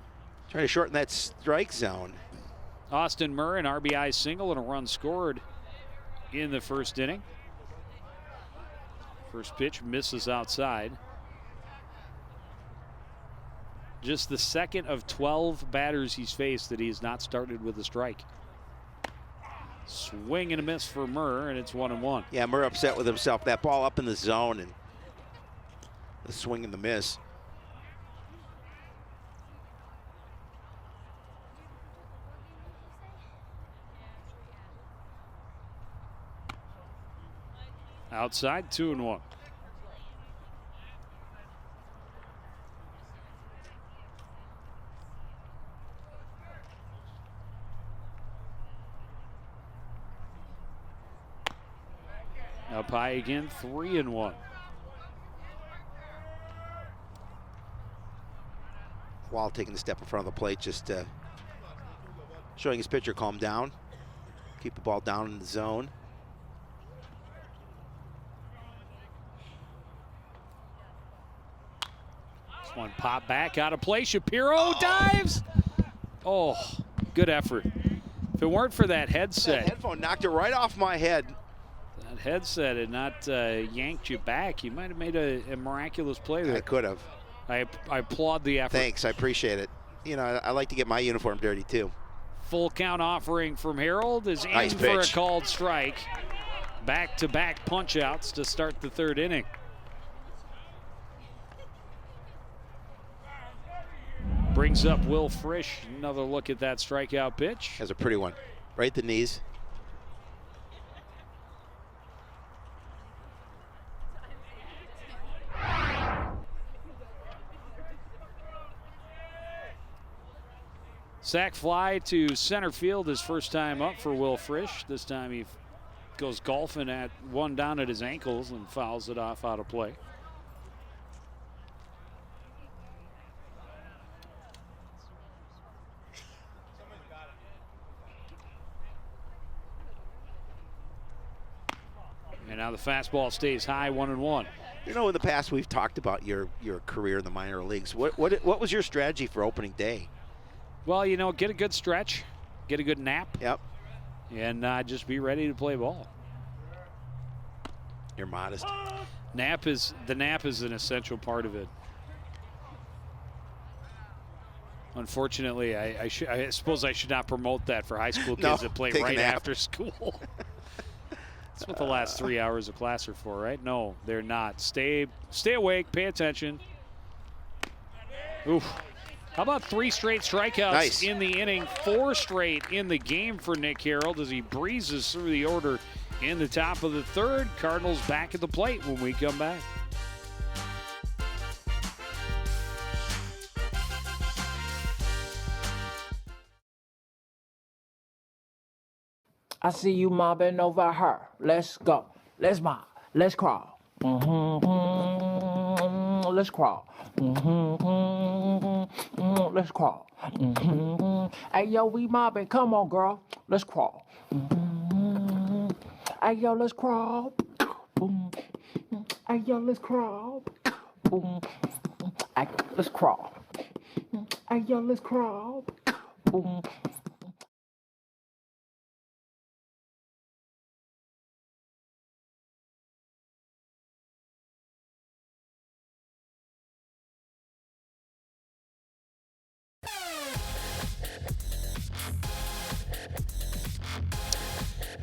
Speaker 2: Trying to shorten that strike zone.
Speaker 1: Austin Murr, an RBI single and a run scored in the first inning. First pitch misses outside. Just the second of 12 batters he's faced that he has not started with a strike. Swing and a miss for Murr, and it's 1-1.
Speaker 2: Yeah, Murr upset with himself. That ball up in the zone and the swing and the miss.
Speaker 1: Outside, 2-1. Up high again, 3-1.
Speaker 2: Wall taking a step in front of the plate, just showing his pitcher calm down. Keep the ball down in the zone.
Speaker 1: This one pop back out of play. Shapiro dives. Oh, good effort. If it weren't for that headset.
Speaker 2: That headphone knocked it right off my head.
Speaker 1: That headset had not yanked you back. You might have made a miraculous play there.
Speaker 2: I could have.
Speaker 1: I applaud the effort.
Speaker 2: Thanks, I appreciate it. you know, I like to get my uniform dirty too.
Speaker 1: Full count offering from Harold is
Speaker 2: Nice
Speaker 1: in for a
Speaker 2: pitch.
Speaker 1: called strike. Back-to-back punch-outs to start the third inning. Brings up Will Frisch. Another look at that strikeout pitch.
Speaker 2: Has a pretty one. Right at the knees.
Speaker 1: Sac fly to center field, his first time up for Will Frisch. This time he goes golfing at one down at his ankles and fouls it off out of play. And now the fastball stays high, 1-1.
Speaker 2: You know, in the past we've talked about your career in the minor leagues. What was your strategy for opening day?
Speaker 1: Well, you know, get a good stretch, get a good nap.
Speaker 2: Yep.
Speaker 1: And just be ready to play ball.
Speaker 2: You're modest.
Speaker 1: The nap is an essential part of it. Unfortunately, I suppose I should not promote that for high school kids that play right after school. That's what the last 3 hours of class are for, right? No, they're not. Stay awake, pay attention. Oof. How about 3 straight strikeouts in the inning, 4 straight in the game for Nick Harold as he breezes through the order in the top of the third. Cardinals back at the plate when we come back.
Speaker 9: I see you mobbing over her. Let's go. Let's mob. Let's crawl. Let's crawl. Let's crawl. Hey, yo, we mobbing. Come on, girl. Let's crawl. Hey, yo, let's crawl. Hey, yo, let's crawl. Hey, let's crawl. Hey, yo, let's crawl.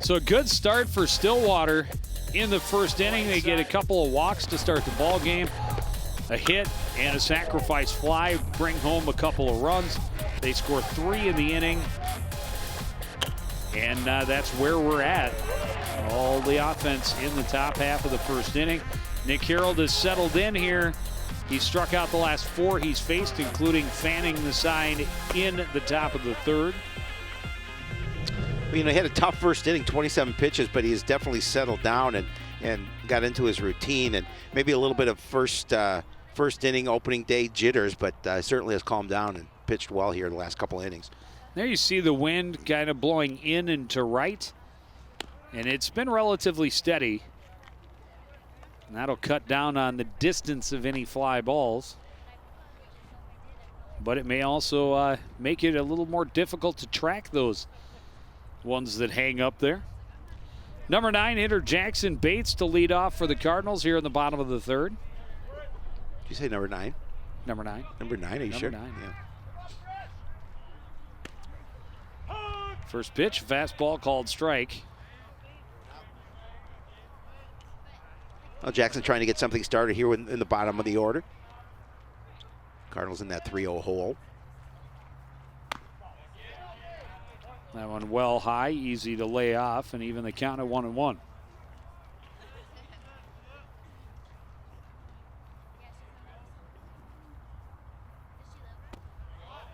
Speaker 1: So a good start for Stillwater in the first inning. They get a couple of walks to start the ball game. A hit and a sacrifice fly bring home a couple of runs. They score 3 in the inning. And that's where we're at. All the offense in the top half of the first inning. Nick Harold has settled in here. He struck out the last 4 he's faced, including fanning the side in the top of the third.
Speaker 2: You know, he had a tough first inning, 27 pitches, but he has definitely settled down and got into his routine, and maybe a little bit of first inning opening day jitters, but certainly has calmed down and pitched well here the last couple innings.
Speaker 1: There you see the wind kind of blowing in and to right, and it's been relatively steady. And that'll cut down on the distance of any fly balls. But it may also make it a little more difficult to track those ones that hang up there. Number 9 hitter Jackson Bates to lead off for the Cardinals here in the bottom of the third.
Speaker 2: Did you say number 9?
Speaker 1: Number 9.
Speaker 2: Number 9, are you sure?
Speaker 1: Number 9.
Speaker 2: Yeah.
Speaker 1: First pitch, fastball called strike.
Speaker 2: Well, Jackson trying to get something started here in the bottom of the order. Cardinals in that 3-0 hole.
Speaker 1: That one well high, easy to lay off, and even the count at 1-1.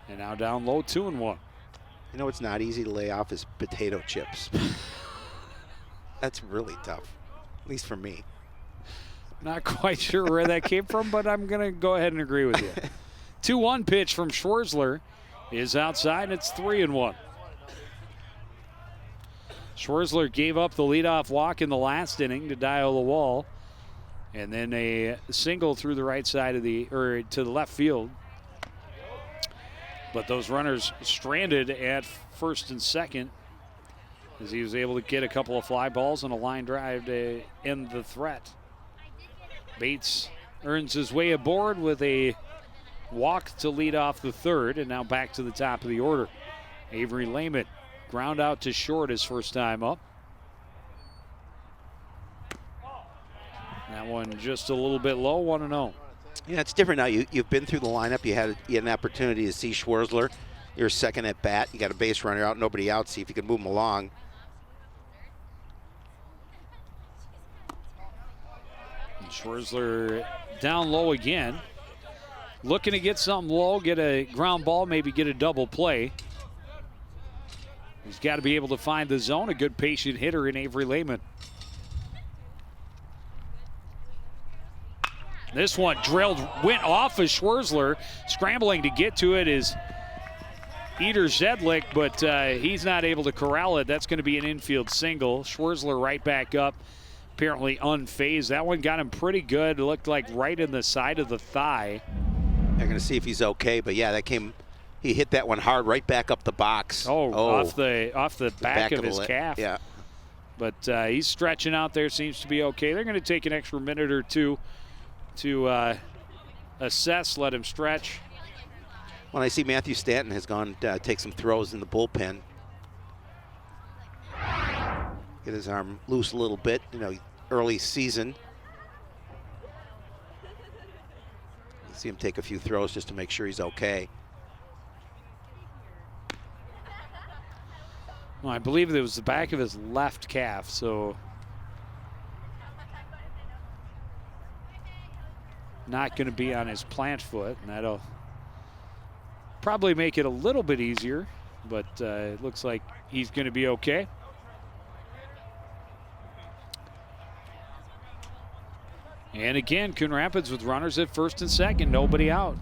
Speaker 1: And now down low, 2-1.
Speaker 2: You know, it's not easy to lay off is potato chips. That's really tough, at least for me.
Speaker 1: Not quite sure where that came from, but I'm going to go ahead and agree with you. 2-1 pitch from Schwarzler is outside, and it's 3-1. Schwarzler gave up the leadoff walk in the last inning to Dio Lawal, and then a single through the right side of to the left field. But those runners stranded at first and second as he was able to get a couple of fly balls and a line drive to end the threat. Bates earns his way aboard with a walk to lead off the third, and now back to the top of the order. Avery Lehman, ground out to short his first time up. That one just a little bit low, 1-0.
Speaker 2: Yeah, it's different now. You've been through the lineup. You had an opportunity to see Schwarzler. You're second at bat. You got a base runner out, nobody out. See if you can move him along.
Speaker 1: And Schwarzler down low again. Looking to get something low, get a ground ball, maybe get a double play. He's got to be able to find the zone. A good patient hitter in Avery Lehman. This one drilled, went off of Schwarzler. Scrambling to get to it is Eder Zedlik, but he's not able to corral it. That's going to be an infield single. Schwarzler right back up, apparently unfazed. That one got him pretty good. It looked like right in the side of the thigh.
Speaker 2: They're going to see if he's okay, but yeah, he hit that one hard right back up the box.
Speaker 1: Off the back of his calf.
Speaker 2: Yeah.
Speaker 1: But he's stretching out there, seems to be okay. They're going to take an extra minute or two to assess, let him stretch.
Speaker 2: Well, I see Matthew Stanton has gone take some throws in the bullpen. Get his arm loose a little bit, early season. See him take a few throws just to make sure he's okay.
Speaker 1: Well, I believe it was the back of his left calf, so not going to be on his plant foot, and that'll probably make it a little bit easier, but it looks like he's going to be okay. And again, Coon Rapids with runners at first and second, nobody out.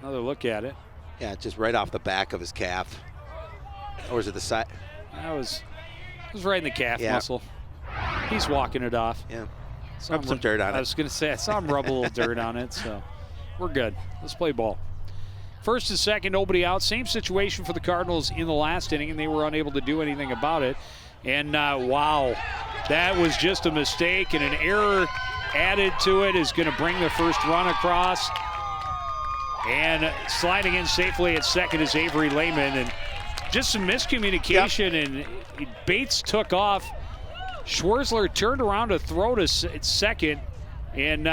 Speaker 1: Another look at it.
Speaker 2: Yeah, just right off the back of his calf. Or is it the side?
Speaker 1: That was right in the calf muscle. He's walking it off.
Speaker 2: Yeah. Rub some dirt on it.
Speaker 1: I was going to say, I saw him rub a little dirt on it, so we're good. Let's play ball. First and second, nobody out. Same situation for the Cardinals in the last inning, and they were unable to do anything about it. And wow, that was just a mistake, and an error added to it is going to bring the first run across. And sliding in safely at second is Avery Lehman. And just some miscommunication, and Bates took off. Schwarzler turned around to throw to second, and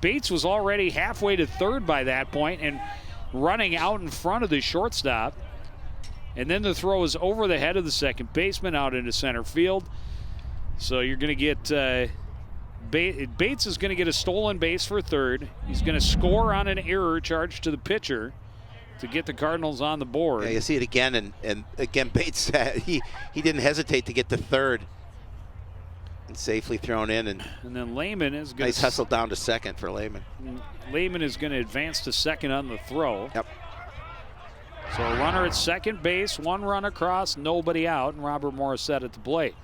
Speaker 1: Bates was already halfway to third by that point and running out in front of the shortstop. And then the throw is over the head of the second baseman out into center field. So you're going to get Bates is going to get a stolen base for third. He's going to score on an error charged to the pitcher to get the Cardinals on the board.
Speaker 2: Yeah, you see it again, and again Bates he didn't hesitate to get to third and safely thrown in, and
Speaker 1: then Lehman is going
Speaker 2: nice hustle down to second for Lehman.
Speaker 1: Lehman is going to advance to second on the throw.
Speaker 2: Yep.
Speaker 1: So a runner at second base, one run across, nobody out, and Robert Morrissette at the plate.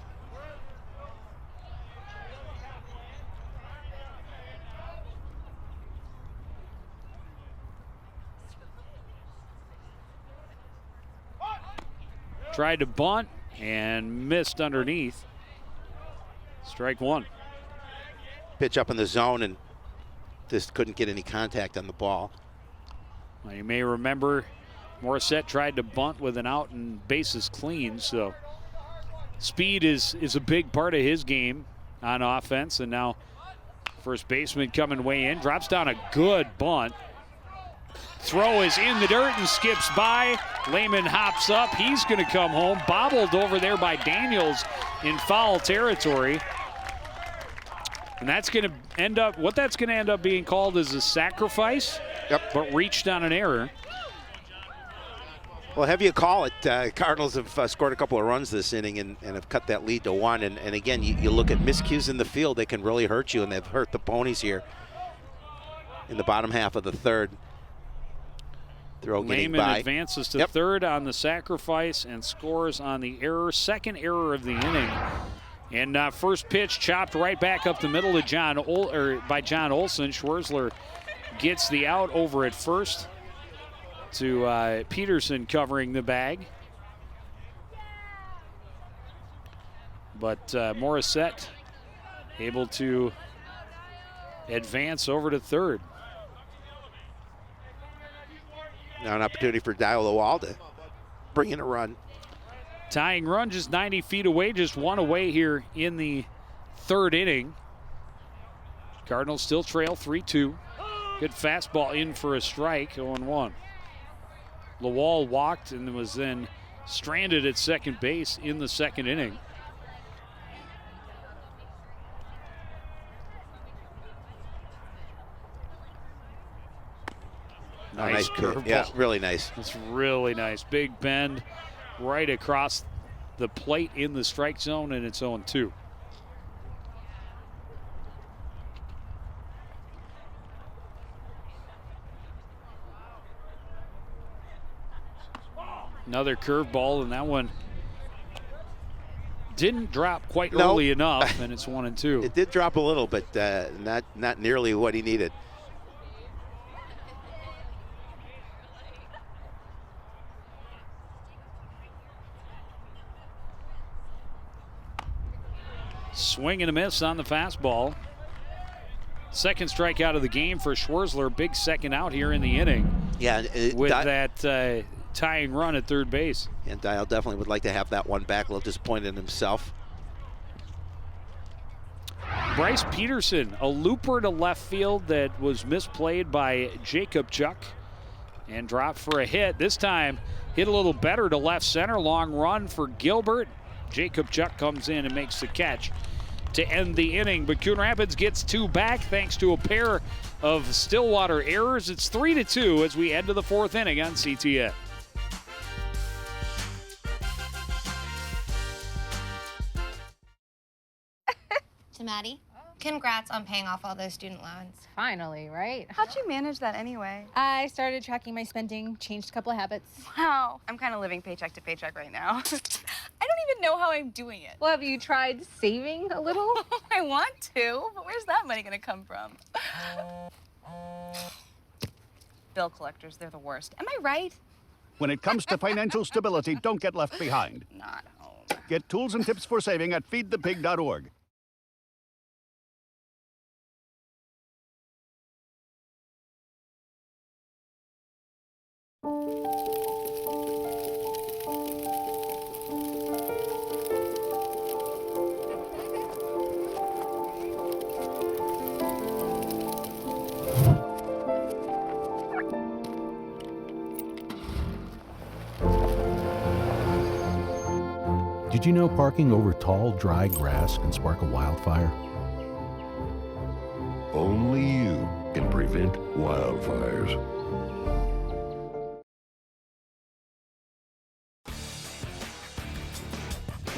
Speaker 1: Tried to bunt and missed underneath. Strike one.
Speaker 2: Pitch up in the zone, and just couldn't get any contact on the ball.
Speaker 1: Well, you may remember Morrissette tried to bunt with an out and bases clean, so speed is a big part of his game on offense. And now first baseman coming way in, drops down a good bunt. Throw is in the dirt and skips by. Lehman hops up. He's going to come home. Bobbled over there by Daniels in foul territory. And that's going to end up, what that's going to end up being called is a sacrifice, but reached on an error.
Speaker 2: Well, have you call it? Cardinals have scored a couple of runs this inning and have cut that lead to one. And again, you look at miscues in the field, they can really hurt you, and they've hurt the Ponies here in the bottom half of the third. Throw getting
Speaker 1: Lehman
Speaker 2: by.
Speaker 1: Advances to third on the sacrifice and scores on the error. Second error of the inning. And first pitch chopped right back up the middle to by Jon Olson. Schwarzler gets the out over at first to Peterson covering the bag. But Morrissette able to advance over to third.
Speaker 2: Now an opportunity for Dial the Wall to bring in a run.
Speaker 1: Tying run just 90 feet away, just one away here in the third inning. Cardinals still trail 3-2. Good fastball in for a strike, 0-1. Lawal walked and was then stranded at second base in the second inning. Nice curveball.
Speaker 2: Yeah, really nice.
Speaker 1: It's really nice. Big bend right across the plate in the strike zone, and it's 0-2. Another curveball, and that one didn't drop quite early enough, and it's 1-2.
Speaker 2: It did drop a little, but not nearly what he needed.
Speaker 1: Swing and a miss on the fastball. Second strikeout of the game for Schwerzler. Big second out here in the inning.
Speaker 2: Yeah,
Speaker 1: with that tying run at third base.
Speaker 2: And Dial definitely would like to have that one back. A little disappointed in himself.
Speaker 1: Bryce Peterson, a looper to left field that was misplayed by Jacob Chuck and dropped for a hit. This time hit a little better to left center. Long run for Gilbert. Jacob Chuck comes in and makes the catch to end the inning. But Coon Rapids gets 2 back thanks to a pair of Stillwater errors. It's 3-2 as we head to the fourth inning on CTN.
Speaker 14: To Maddie, congrats on paying off all those student loans.
Speaker 15: Finally, right?
Speaker 16: How'd you manage that anyway?
Speaker 15: I started tracking my spending, changed a couple of habits.
Speaker 16: Wow, I'm kind of living paycheck to paycheck right now. I don't even know how I'm doing it.
Speaker 15: Well, have you tried saving a little?
Speaker 16: I want to, but where's that money gonna come from? Bill collectors, they're the worst. Am I right?
Speaker 17: When it comes to financial stability, don't get left behind.
Speaker 16: Not home.
Speaker 17: Get tools and tips for saving at feedthepig.org.
Speaker 18: Did you know parking over tall, dry grass can spark a wildfire?
Speaker 19: Only you can prevent wildfires.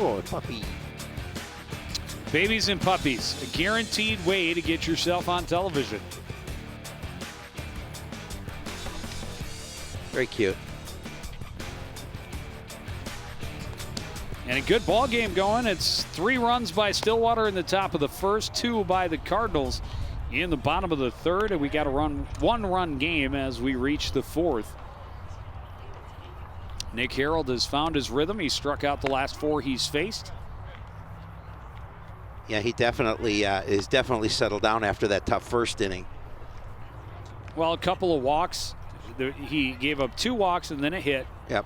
Speaker 2: Oh, a puppy.
Speaker 1: Babies and puppies, a guaranteed way to get yourself on television.
Speaker 2: Very cute.
Speaker 1: And a good ball game going. It's 3 runs by Stillwater in the top of the first, 2 by the Cardinals in the bottom of the third, and we got a 1-run game as we reach the fourth. Nick Harold has found his rhythm. He struck out the last 4 he's faced.
Speaker 2: Yeah, he definitely is definitely settled down after that tough first inning.
Speaker 1: Well, a couple of walks. He gave up 2 walks and then a hit.
Speaker 2: Yep.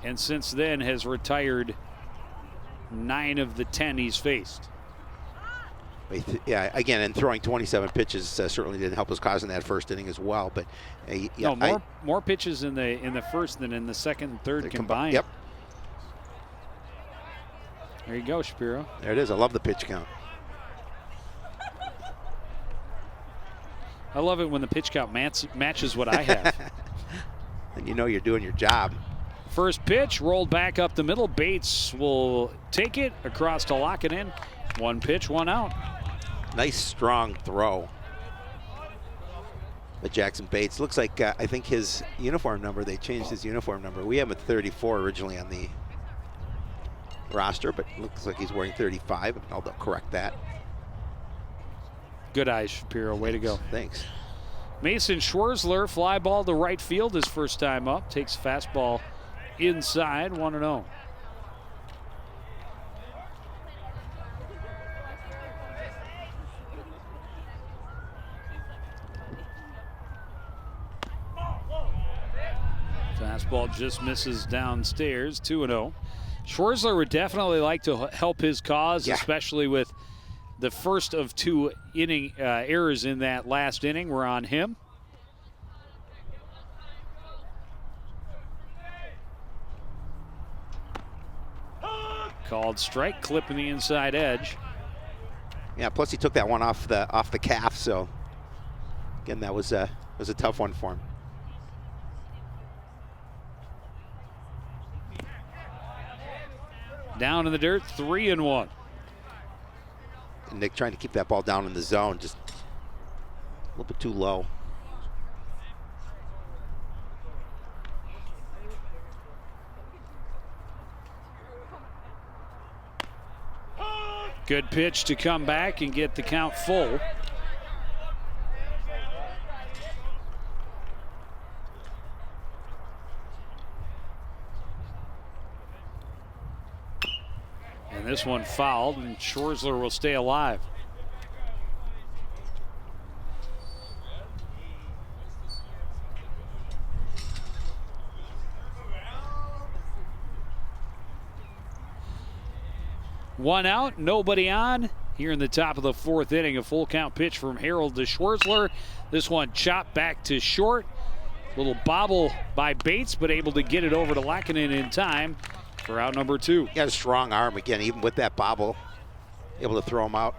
Speaker 1: And since then has retired 9 of the 10 he's faced.
Speaker 2: Yeah, again, and throwing 27 pitches certainly didn't help his cause in that first inning as well. But yeah,
Speaker 1: no, more pitches in the first than in the second and third combined.
Speaker 2: Yep.
Speaker 1: There you go, Shapiro.
Speaker 2: There it is. I love the pitch count.
Speaker 1: I love it when the pitch count matches what I have.
Speaker 2: And you know you're doing your job.
Speaker 1: First pitch rolled back up the middle. Bates will take it across to Laakkonen. 1 pitch, 1 out.
Speaker 2: Nice strong throw. But Jackson Bates looks like I think his uniform number, they changed his uniform number. We have him at 34 originally on the roster, but looks like he's wearing 35. I'll correct that.
Speaker 1: Good eyes, Shapiro. Way to go.
Speaker 2: Thanks.
Speaker 1: Mason Schwerzler, fly ball to right field his first time up. Takes fastball inside, 1-0. Fastball just misses downstairs, 2-0. Schwarzler would definitely like to help his cause, especially with the first of 2 inning errors in that last inning were on him. Called strike, clipping the inside edge.
Speaker 2: Yeah, plus he took that one off the calf, so again, that was a tough one for him.
Speaker 1: Down in the dirt, 3-1.
Speaker 2: And Nick trying to keep that ball down in the zone, just a little bit too low.
Speaker 1: Good pitch to come back and get the count full. And this one fouled, and Schwarzler will stay alive. One out, nobody on. Here in the top of the 4th inning, a full count pitch from Harold to Schwarzler. This one chopped back to short. Little bobble by Bates, but able to get it over to Laakkonen in time for out number 2.
Speaker 2: He got a strong arm again, even with that bobble, able to throw him out.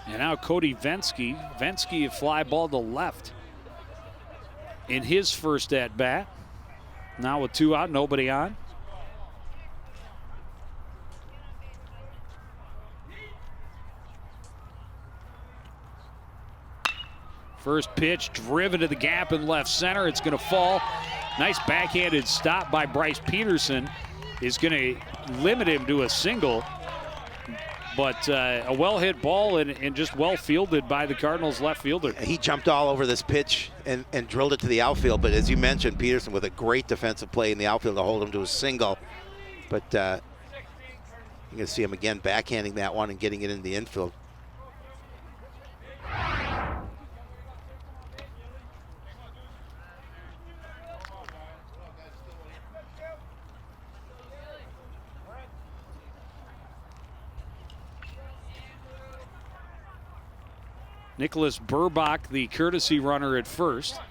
Speaker 1: And now Cody Venske. Venske, a fly ball to left in his first at bat. Now with 2 out, nobody on. First pitch driven to the gap in left center. It's going to fall. Nice backhanded stop by Bryce Peterson is going to limit him to a single. But a well-hit ball and just well-fielded by the Cardinals left fielder.
Speaker 2: He jumped all over this pitch and drilled it to the outfield. But as you mentioned, Peterson with a great defensive play in the outfield to hold him to a single. But you're going to see him again backhanding that one and getting it in the infield.
Speaker 1: Nicholas Burbach, the courtesy runner at first.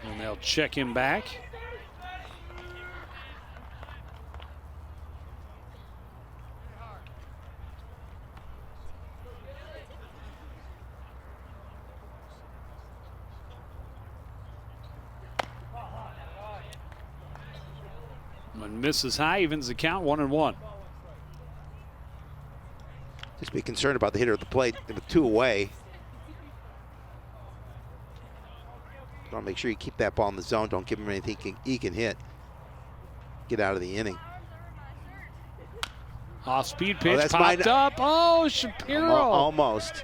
Speaker 1: And they'll check him back. One misses high, evens the count, 1-1.
Speaker 2: Just be concerned about the hitter at the plate with 2 away. Want to make sure you keep that ball in the zone. Don't give him anything he can hit. Get out of the inning.
Speaker 1: Off-speed pitch popped up. Oh, Shapiro.
Speaker 2: Almost.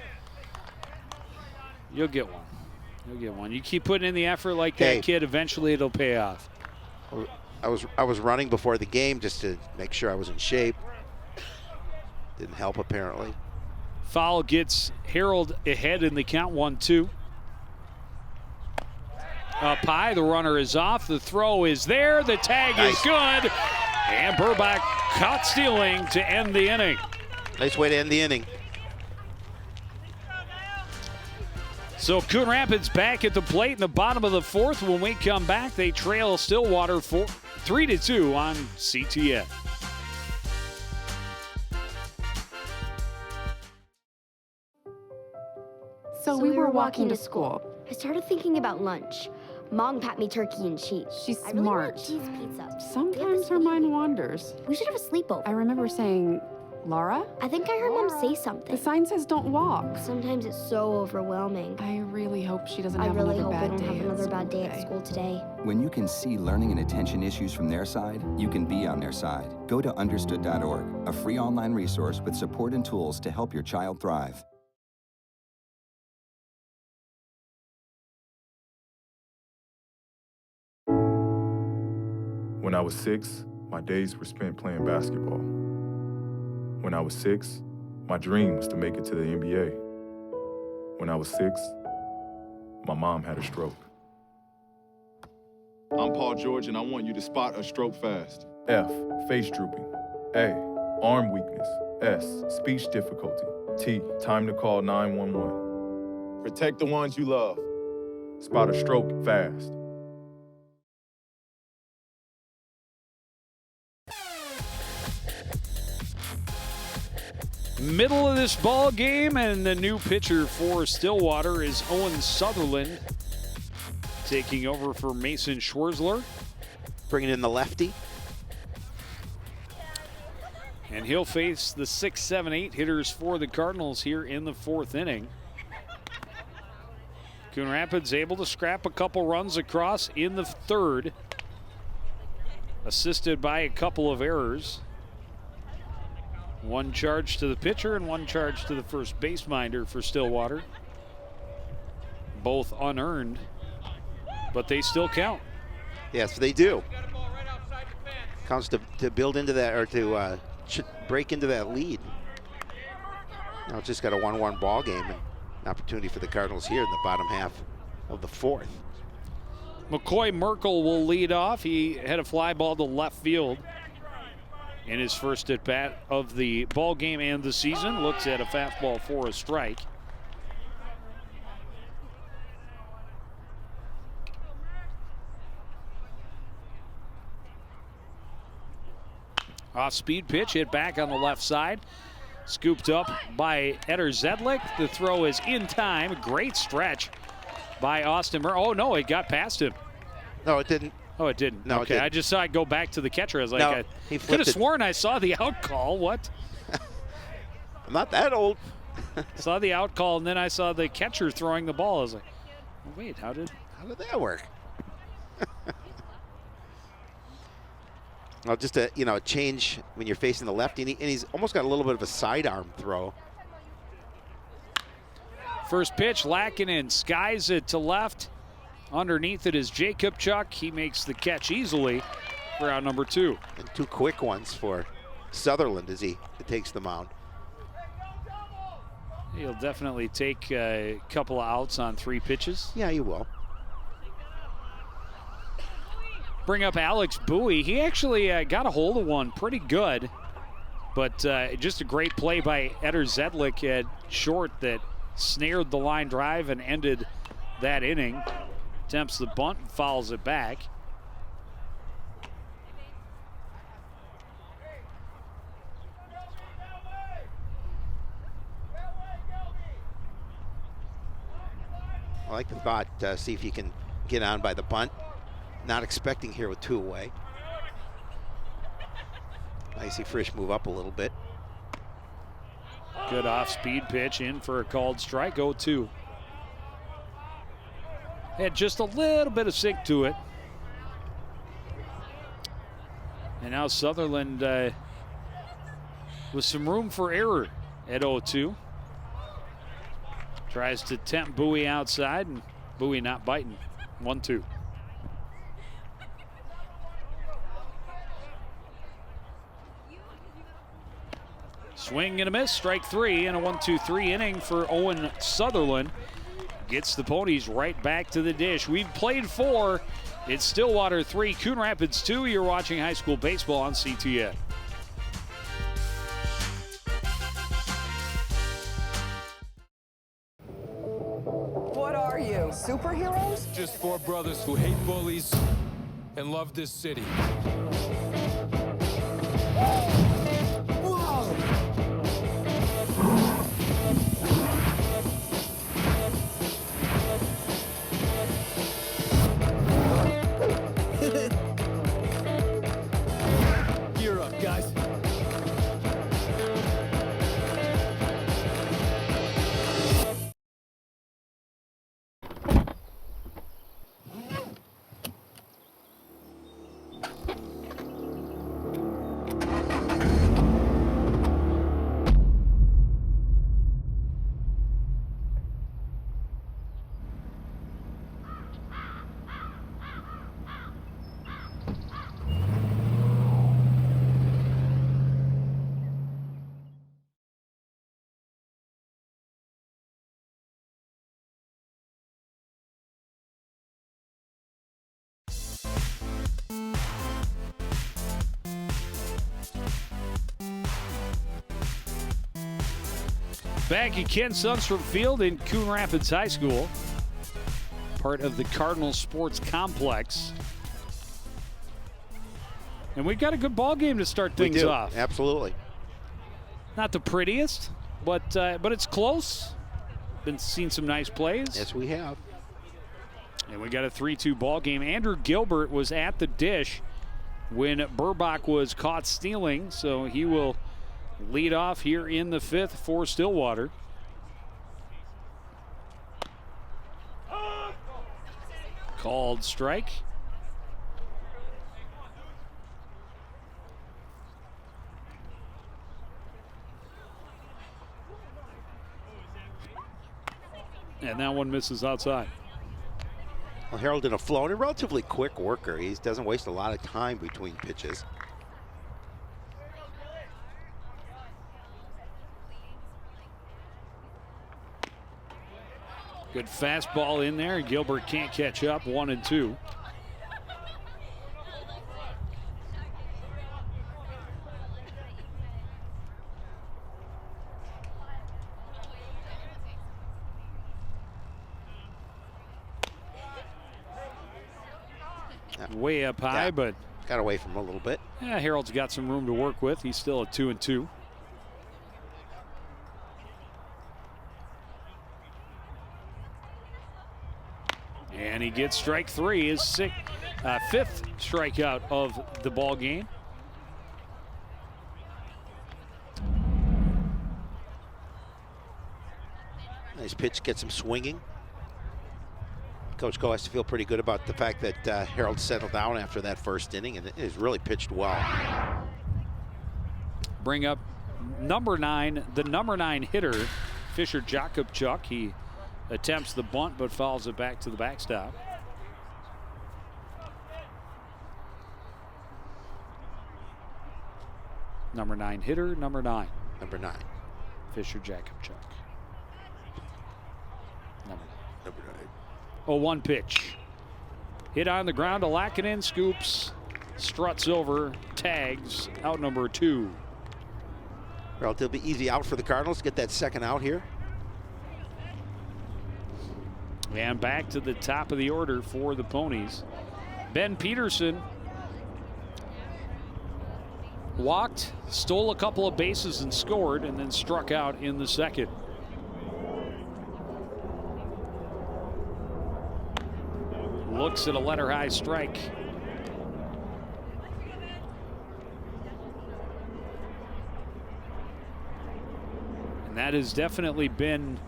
Speaker 1: You'll get one. You'll get one. You keep putting in the effort like that, kid, eventually it'll pay off.
Speaker 2: I was running before the game just to make sure I was in shape. Didn't help apparently.
Speaker 1: Foul gets Harold ahead in the count, 1-2. Up high, the runner is off. The throw is there. The tag is good. And Burbach caught stealing to end the inning.
Speaker 2: Nice way to end the inning.
Speaker 1: So Coon Rapids back at the plate in the bottom of the 4th. When we come back, they trail Stillwater 3-2 on CTN.
Speaker 20: So we were walking to school.
Speaker 21: I started thinking about lunch. Mom packed me turkey and cheese.
Speaker 20: She's
Speaker 21: I really
Speaker 20: smart.
Speaker 21: want cheese pizza.
Speaker 20: Sometimes her mind wanders.
Speaker 21: We should have a sleepover.
Speaker 20: I remember saying, Laura?
Speaker 21: I think I heard Mom say something.
Speaker 20: The sign says don't walk.
Speaker 21: Sometimes it's so overwhelming.
Speaker 20: I really hope she doesn't have
Speaker 21: really
Speaker 20: another
Speaker 21: hope I
Speaker 20: bad
Speaker 21: don't
Speaker 20: day
Speaker 21: have
Speaker 20: at
Speaker 21: another
Speaker 20: school
Speaker 21: bad day at
Speaker 20: today.
Speaker 21: school today.
Speaker 22: When you can see learning and attention issues from their side, you can be on their side. Go to understood.org, a free online resource with support and tools to help your child thrive.
Speaker 3: When I was 6, my days were spent playing basketball. When I was 6, my dream was to make it to the NBA. When I was 6, my mom had a stroke.
Speaker 4: I'm Paul George, and I want you to spot a stroke fast.
Speaker 3: F, face drooping. A, arm weakness. S, speech difficulty. T, time to call 911.
Speaker 4: Protect the ones you love.
Speaker 3: Spot a stroke fast.
Speaker 1: Middle of this ball game, and the new pitcher for Stillwater is Owen Sutherland, taking over for Mason Schwerzler.
Speaker 2: Bringing in the lefty.
Speaker 1: And he'll face the 6, 7, 8 hitters for the Cardinals here in the 4th inning. Coon Rapids able to scrap a couple runs across in the 3rd, assisted by a couple of errors. One charge to the pitcher and one charge to the first base minder for Stillwater. Both unearned, but they still count.
Speaker 2: Yes, they do. Counts to build into that, or to break into that lead. Now it's just got a 1-1 ball game, and an opportunity for the Cardinals here in the bottom half of the 4th.
Speaker 1: McCoy Merkel will lead off. He had a fly ball to left field in his first at bat of the ball game and the season. Looks at a fastball for a strike. Off-speed pitch hit back on the left side. Scooped up by Eder Zedlik. The throw is in time. Great stretch by Austin Murr. Oh, no, it got past him.
Speaker 2: No, it didn't.
Speaker 1: Oh, it didn't.
Speaker 2: No,
Speaker 1: okay,
Speaker 2: it didn't.
Speaker 1: I just saw it go back to the catcher. I was like,
Speaker 2: No, he
Speaker 1: I could have sworn I saw the out call. What?
Speaker 2: I'm not that old.
Speaker 1: Saw the out call, and then I saw the catcher throwing the ball. I was like, oh, wait, how did
Speaker 2: that work? Well, just a change when you're facing the lefty, and he's almost got a little bit of a sidearm throw.
Speaker 1: First pitch, Laakkonen skies it to left. Underneath it is Jacob Chuck. He makes the catch easily for out number 2.
Speaker 2: And 2 quick ones for Sutherland as he takes the mound.
Speaker 1: He'll definitely take a couple of outs on 3 pitches.
Speaker 2: Yeah, he will.
Speaker 1: Bring up Alex Bowie. He actually got a hold of one pretty good, but just a great play by Eder Zedlik at short that snared the line drive and ended that inning. Attempts the bunt and fouls it back.
Speaker 2: I like the thought, see if you can get on by the bunt. Not expecting here with 2 away. I see Frisch move up a little bit.
Speaker 1: Good off-speed pitch in for a called strike, 0-2. Had just a little bit of sink to it. And now Sutherland with some room for error at 0-2. Tries to tempt Bowie outside, and Bowie not biting. 1-2. Swing and a miss, strike 3, and a 1-2-3 inning for Owen Sutherland. Gets the Ponies right back to the dish. We've played 4. It's Stillwater 3, Coon Rapids 2. You're watching high school baseball on CTN.
Speaker 23: What are you, superheroes?
Speaker 24: Just 4 brothers who hate bullies and love this city. Gear up, guys.
Speaker 1: Back at Ken Sundstrom Field in Coon Rapids High School, part of the Cardinals Sports Complex. And we've got a good ball game to start things off.
Speaker 2: Absolutely.
Speaker 1: Not the prettiest, but it's close. Been seeing some nice plays.
Speaker 2: Yes, we have.
Speaker 1: And we got a 3-2 ball game. Andrew Gilbert was at the dish when Burbach was caught stealing, so he will lead off here in the 5th for Stillwater. Called strike. And that one misses outside.
Speaker 2: Well, Harold in a flow, and a relatively quick worker. He doesn't waste a lot of time between pitches.
Speaker 1: Good fastball in there. Gilbert can't catch up. 1-2. Way up high, but
Speaker 2: got away from him a little bit.
Speaker 1: Yeah, Harold's got some room to work with. He's still at 2-2. And he gets strike 3, his 5th strikeout of the ball game.
Speaker 2: Nice pitch, gets him swinging. Coach Go has to feel pretty good about the fact that Harold settled down after that first inning and has really pitched well.
Speaker 1: Bring up number 9, the number 9 hitter, Fisher Jakubchuk. He attempts the bunt but fouls it back to the backstop. Number 9 hitter, number 9.
Speaker 2: Number 9.
Speaker 1: Fisher Jakubchuk.
Speaker 2: Number 9.
Speaker 1: 0-1 pitch. Hit on the ground to Laakkonen, scoops, struts over, tags, out number 2.
Speaker 2: Relatively easy out for the Cardinals. Get that second out here.
Speaker 1: And back to the top of the order for the Ponies. Ben Peterson walked, stole a couple of bases and scored, and then struck out in the second. Looks at a letter high strike. And that has definitely been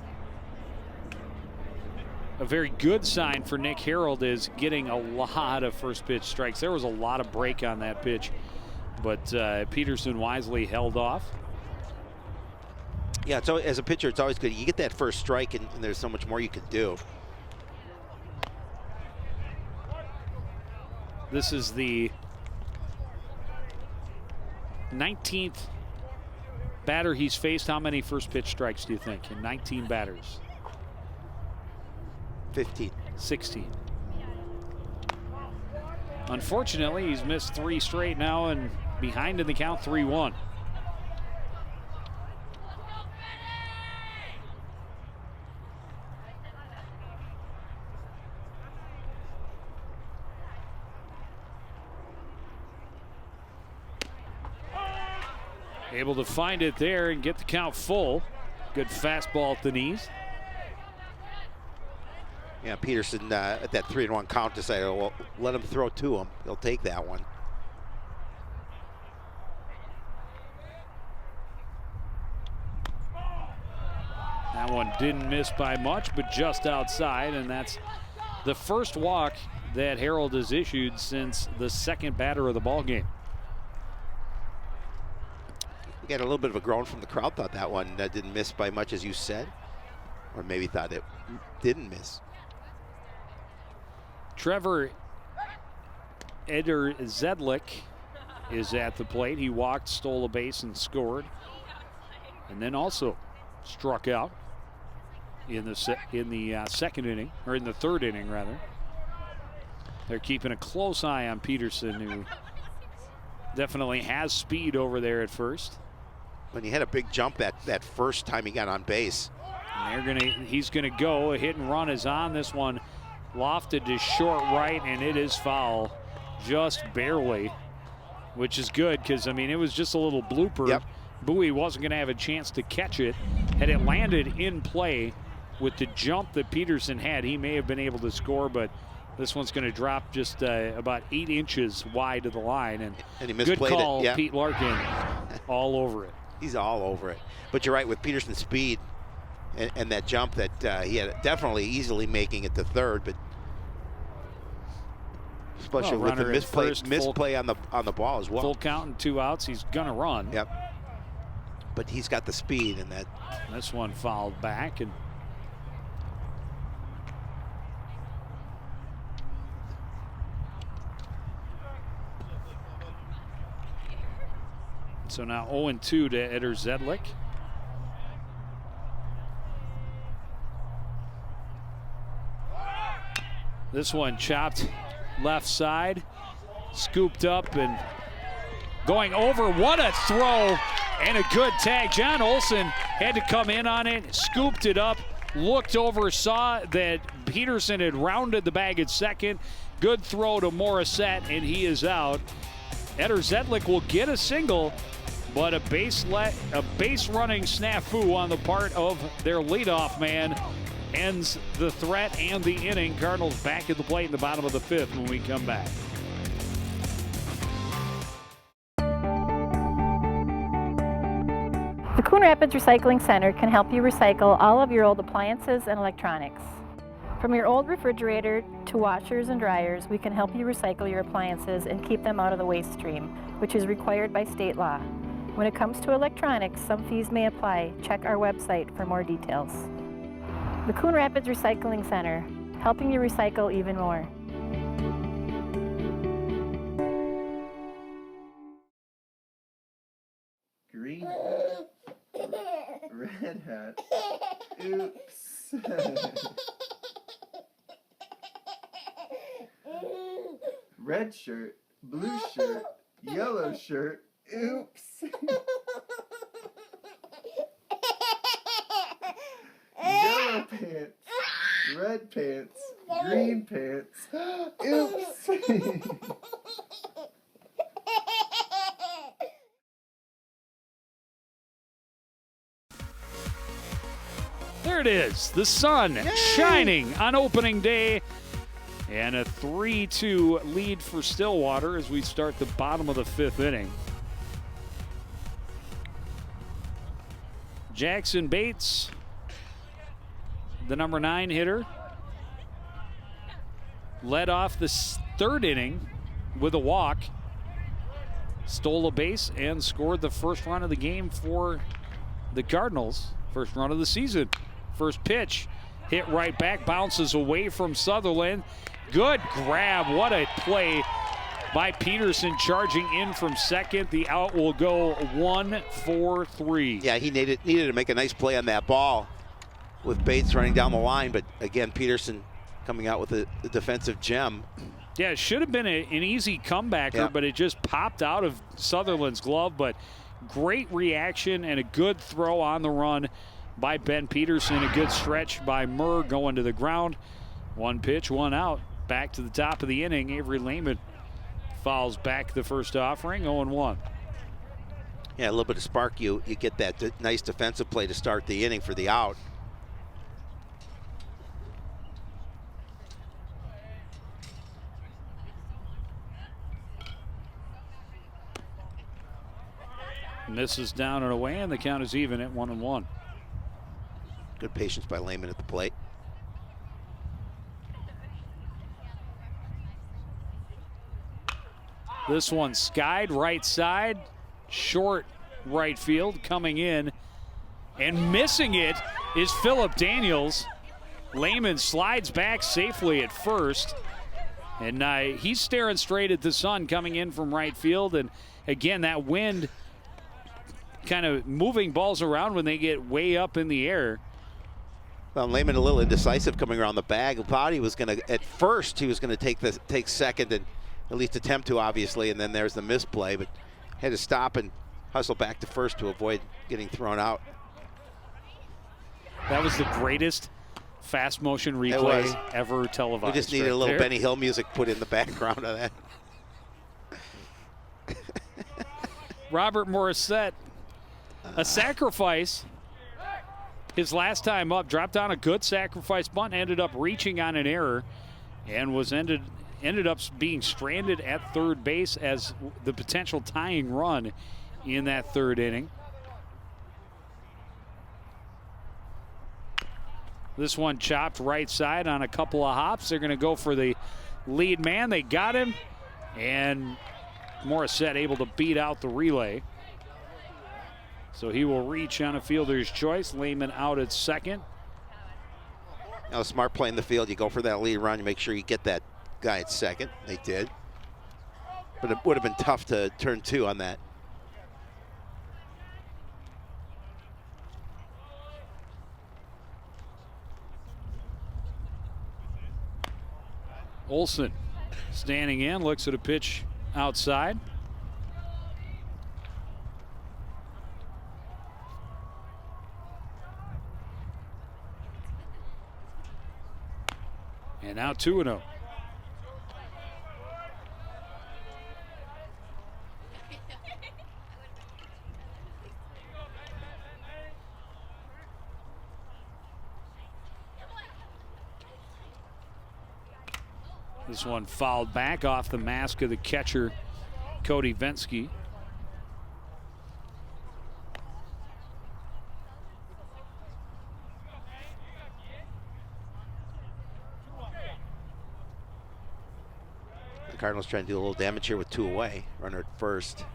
Speaker 1: a very good sign for Nick Harold, is getting a lot of first pitch strikes. There was a lot of break on that pitch, but Peterson wisely held off.
Speaker 2: Yeah, so as a pitcher, it's always good. You get that first strike, and there's so much more you can do.
Speaker 1: This is the 19th batter he's faced. How many first pitch strikes do you think in 19 batters?
Speaker 2: 15.
Speaker 1: 16. Unfortunately, he's missed 3 straight now and behind in the count 3-1. Able to find it there and get the count full. Good fastball at the knees.
Speaker 2: Yeah, Peterson at that 3-1 count decided, well, let him throw to him. He'll take that one.
Speaker 1: That one didn't miss by much, but just outside, and that's the first walk that Harold has issued since the second batter of the ball game.
Speaker 2: We got a little bit of a groan from the crowd. Thought that one didn't miss by much, as you said, or maybe thought it didn't miss.
Speaker 1: Trevor Eder Zedlik is at the plate. He walked, stole a base, and scored, and then also struck out in the second inning, or in the third inning rather. They're keeping a close eye on Peterson, who definitely has speed over there at first.
Speaker 2: when he had a big jump that first time he got on base.
Speaker 1: And he's gonna go. A hit and run is on. This one lofted to short right, and it is foul, just barely, which is good because, I mean, it was just a little blooper.
Speaker 2: Yep.
Speaker 1: Bowie wasn't gonna have a chance to catch it. Had it landed in play with the jump that Peterson had, he may have been able to score, but this one's going to drop just about 8 inches wide of the line. And
Speaker 2: he misplayed
Speaker 1: good call,
Speaker 2: it. Yeah.
Speaker 1: Pete Larkin, all over it.
Speaker 2: He's all over it. But you're right, with Peterson's speed and that jump that he had definitely easily making it to third, but especially with the misplay on the ball as well.
Speaker 1: Full count and 2 outs, he's going to run.
Speaker 2: Yep. But he's got the speed, and
Speaker 1: this one fouled back, and so now 0-2 to Eder Zedlik. This one chopped left side, scooped up and going over. What a throw and a good tag. Jon Olson had to come in on it, scooped it up, looked over, saw that Peterson had rounded the bag at second. Good throw to Morrissette, and he is out. Eder Zedlik will get a single, but a base running snafu on the part of their leadoff man ends the threat and the inning. Cardinals back at the plate in the bottom of the 5th when we come back.
Speaker 11: The Coon Rapids Recycling Center can help you recycle all of your old appliances and electronics. From your old refrigerator to washers and dryers, we can help you recycle your appliances and keep them out of the waste stream, which is required by state law. When it comes to electronics, some fees may apply. Check our website for more details. The Coon Rapids Recycling Center, helping you recycle even more.
Speaker 7: Green hat, red hat, oops. Red shirt, blue shirt, yellow shirt, oops. Yellow pants, red pants, green pants, oops.
Speaker 1: There it is, the sun shining on opening day, and a 3-2 lead for Stillwater as we start the bottom of the 5th inning. Jackson Bates, the number 9 hitter, led off the 3rd inning with a walk, stole a base, and scored the first run of the game for the Cardinals. First run of the season. First pitch, hit right back, bounces away from Sutherland. Good grab, what a play by Peterson, charging in from second. The out will go 1-4-3.
Speaker 2: Yeah, he needed to make a nice play on that ball with Bates running down the line, but again, Peterson coming out with a defensive gem.
Speaker 1: Yeah, it should have been an easy comebacker, but it just popped out of Sutherland's glove. But great reaction and a good throw on the run by Ben Peterson. A good stretch by Murr going to the ground. 1 pitch, 1 out. Back to the top of the inning. Avery Lehman fouls back the first offering, 0-1.
Speaker 2: Yeah, a little bit of spark. You get that nice defensive play to start the inning for the out.
Speaker 1: Misses down and away, and the count is even at 1-1.
Speaker 2: Good patience by Lehman at the plate.
Speaker 1: This one skied right side, short right field. Coming in and missing it is Phillip Daniels. Lehman slides back safely at first, and he's staring straight at the sun coming in from right field. And again, that wind kind of moving balls around when they get way up in the air.
Speaker 2: Well, Lehman a little indecisive coming around the bag. Thought he was going to, at first, he was going to take second and at least attempt to, obviously, and then there's the misplay, but had to stop and hustle back to first to avoid getting thrown out.
Speaker 1: That was the greatest fast motion replay ever televised.
Speaker 2: We just needed a little Benny Hill music put in the background of that.
Speaker 1: Robert Morrissette, a sacrifice. His last time up, dropped on a good sacrifice bunt, ended up reaching on an error, and was ended up being stranded at third base as the potential tying run in that third inning. This one chopped right side on a couple of hops. They're going to go for the lead man. They got him, and Morrissette able to beat out the relay. So he will reach on a fielder's choice. Lehman out at second.
Speaker 2: Now, smart play in the field. You go for that lead run. You make sure you get that guy at second. They did. But it would have been tough to turn two on that.
Speaker 1: Olson standing in, looks at a pitch outside. And now 2-0. This one fouled back off the mask of the catcher, Cody Venske.
Speaker 2: The Cardinals trying to do a little damage here with 2 away. Runner at first.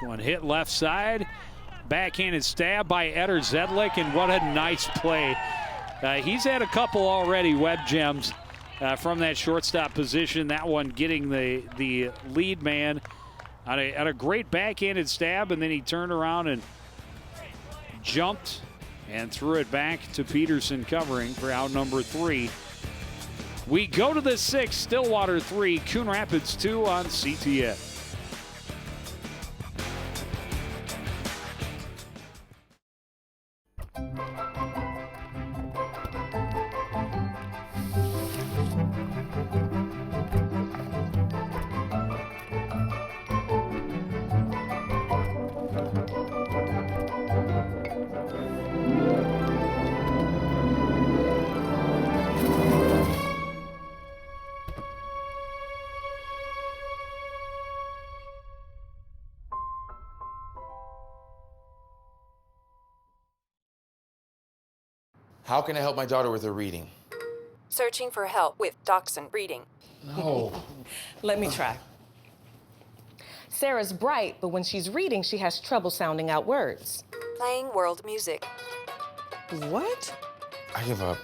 Speaker 1: One hit left side, backhanded stab by Eder Zedlik, and what a nice play. He's had a couple already, web gems from that shortstop position. That one getting the lead man on a great backhanded stab, and then he turned around and jumped and threw it back to Peterson covering for out number 3. We go to the 6th, Stillwater 3, Coon Rapids 2 on CTN.
Speaker 8: How can I help my daughter with her reading?
Speaker 10: Searching for help with Dachshund reading.
Speaker 8: No.
Speaker 12: Let me try. Sarah's bright, but when she's reading, she has trouble sounding out words.
Speaker 10: Playing world music.
Speaker 12: What?
Speaker 8: I give up.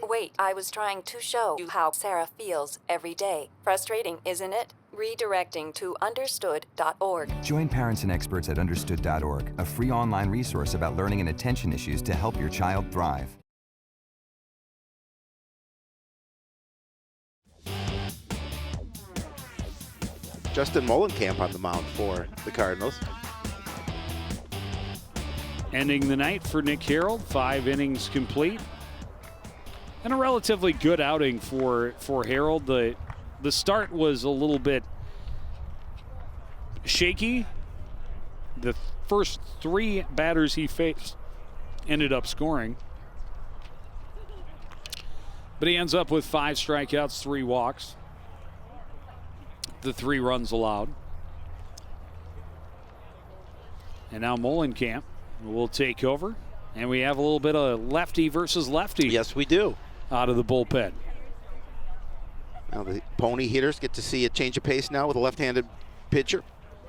Speaker 10: Wait, I was trying to show you how Sarah feels every day. Frustrating, isn't it? Redirecting to understood.org.
Speaker 22: Join parents and experts at understood.org, a free online resource about learning and attention issues to help your child thrive.
Speaker 2: Justin Molenkamp on the mound for the Cardinals.
Speaker 1: Ending the night for Nick Harold, 5 innings complete. And a relatively good outing for Harold. The start was a little bit shaky. The first 3 batters he faced ended up scoring. But he ends up with 5 strikeouts, 3 walks. The 3 runs allowed. And now Molenkamp will take over. And we have a little bit of lefty versus lefty.
Speaker 2: Yes, we do.
Speaker 1: Out of the bullpen.
Speaker 2: Now the pony hitters get to see a change of pace now with a left-handed pitcher.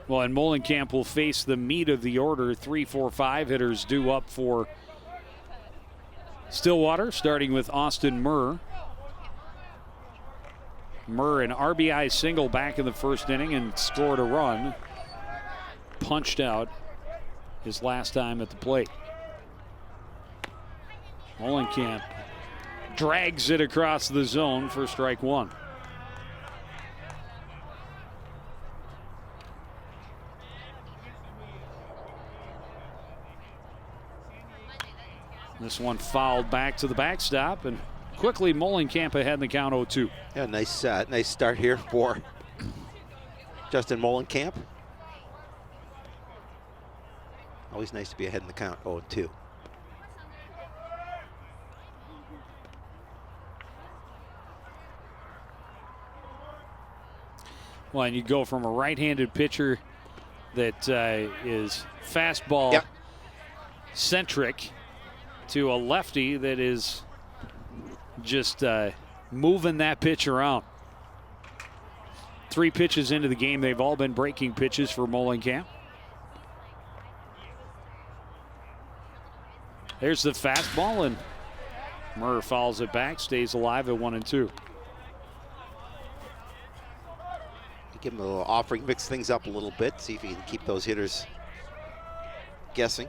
Speaker 1: Well, and Molenkamp will face the meat of the order. 3, 4, 5 hitters due up for Stillwater, starting with Austin Murr. Murr, an RBI single back in the first inning and scored a run. Punched out his last time at the plate. Molenkamp drags it across the zone for strike one. This one fouled back to the backstop, and quickly Molenkamp ahead in the count 0-2.
Speaker 2: Yeah, nice start here for Justin Molenkamp. Always nice to be ahead in the count 0-2.
Speaker 1: Well, and you go from a right-handed pitcher that is fastball centric to a lefty that is just moving that pitch around. 3 pitches into the game, they've all been breaking pitches for Molenkamp. There's the fastball, and Murr fouls it back, stays alive at 1-2.
Speaker 2: Give him a little offering, mix things up a little bit, see if he can keep those hitters guessing.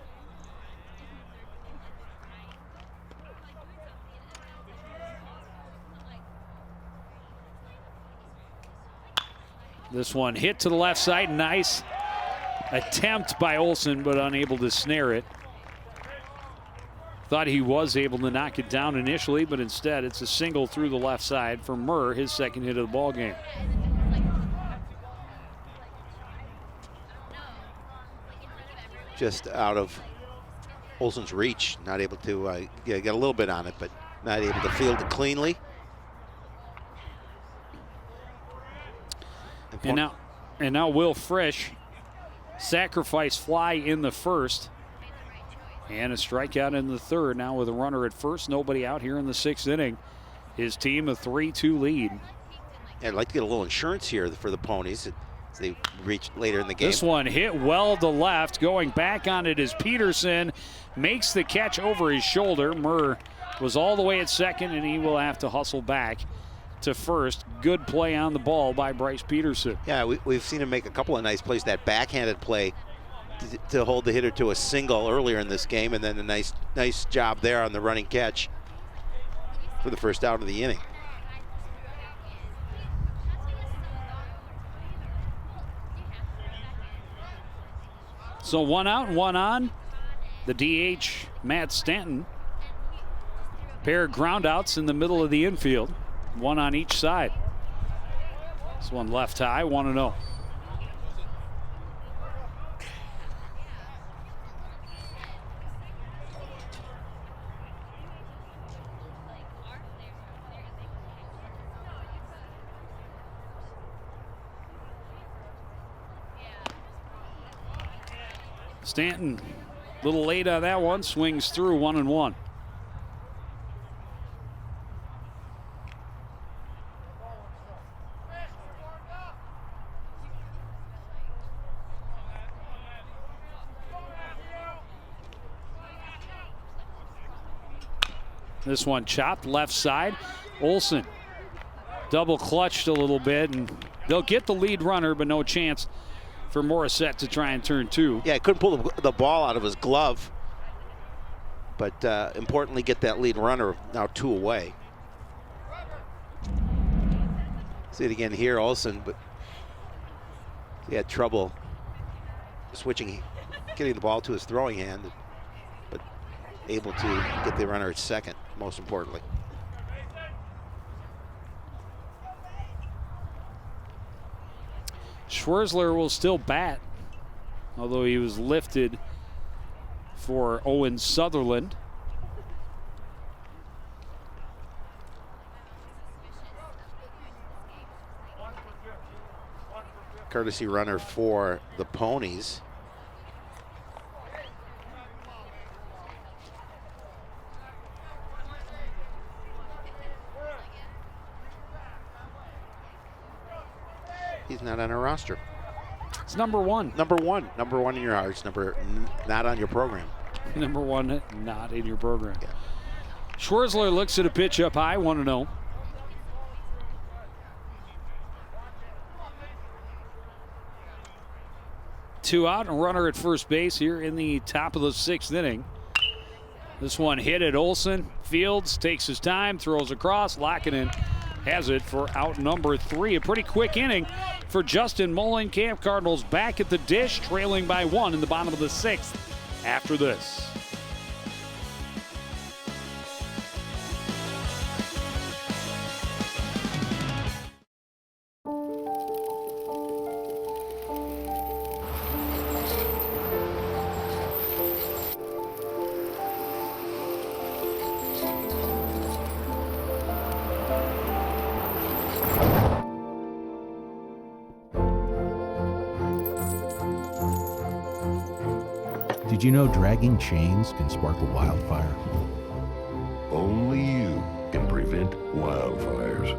Speaker 1: This one hit to the left side. Nice attempt by Olson, but unable to snare it. Thought he was able to knock it down initially, but instead it's a single through the left side for Murr, his second hit of the ball game.
Speaker 2: Just out of Olson's reach, not able to get a little bit on it, but not able to field it cleanly.
Speaker 1: And now Will Frisch, sacrifice fly in the first, and a strikeout in the third. Now with a runner at first, nobody out here in the 6th inning. His team a 3-2 lead.
Speaker 2: Yeah, I'd like to get a little insurance here for the Ponies as they reach later in the game.
Speaker 1: This one hit well to left. Going back on it is Peterson. Makes the catch over his shoulder. Murr was all the way at second, and he will have to hustle back to first. Good play on the ball by Bryce Peterson.
Speaker 2: Yeah, we've seen him make a couple of nice plays. That backhanded play to hold the hitter to a single earlier in this game, and then a nice job there on the running catch for the first out of the inning.
Speaker 1: So 1 out and 1 on. The DH, Matt Stanton. Pair of groundouts in the middle of the infield. 1 on each side. This one left high, 1-0. Stanton, a little late on that one, swings through 1-1. This one chopped left side. Olson double clutched a little bit, and they'll get the lead runner, but no chance for Morrissette to try and turn 2.
Speaker 2: Yeah, couldn't pull the ball out of his glove, but importantly get that lead runner now 2 away. See it again here, Olson, but he had trouble switching, getting the ball to his throwing hand, but able to get the runner at second, most importantly.
Speaker 1: Schwerzler will still bat, although he was lifted for Owen Sutherland.
Speaker 2: Courtesy runner for the Ponies. He's not on our roster.
Speaker 1: It's number 1.
Speaker 2: Number one in your hearts. Not on your program.
Speaker 1: Number 1, not in your program. Yeah. Schwerzler looks at a pitch up high, 1-0. Two out and runner at first base here in the top of the 6th inning. This one hit at Olson. Fields takes his time, throws across. Laakkonen has it for out number 3. A pretty quick inning for Justin Molenkamp. Cardinals back at the dish, trailing by 1 in the bottom of the 6th after this.
Speaker 18: Did you know dragging chains can spark a wildfire?
Speaker 19: Only you can prevent wildfires.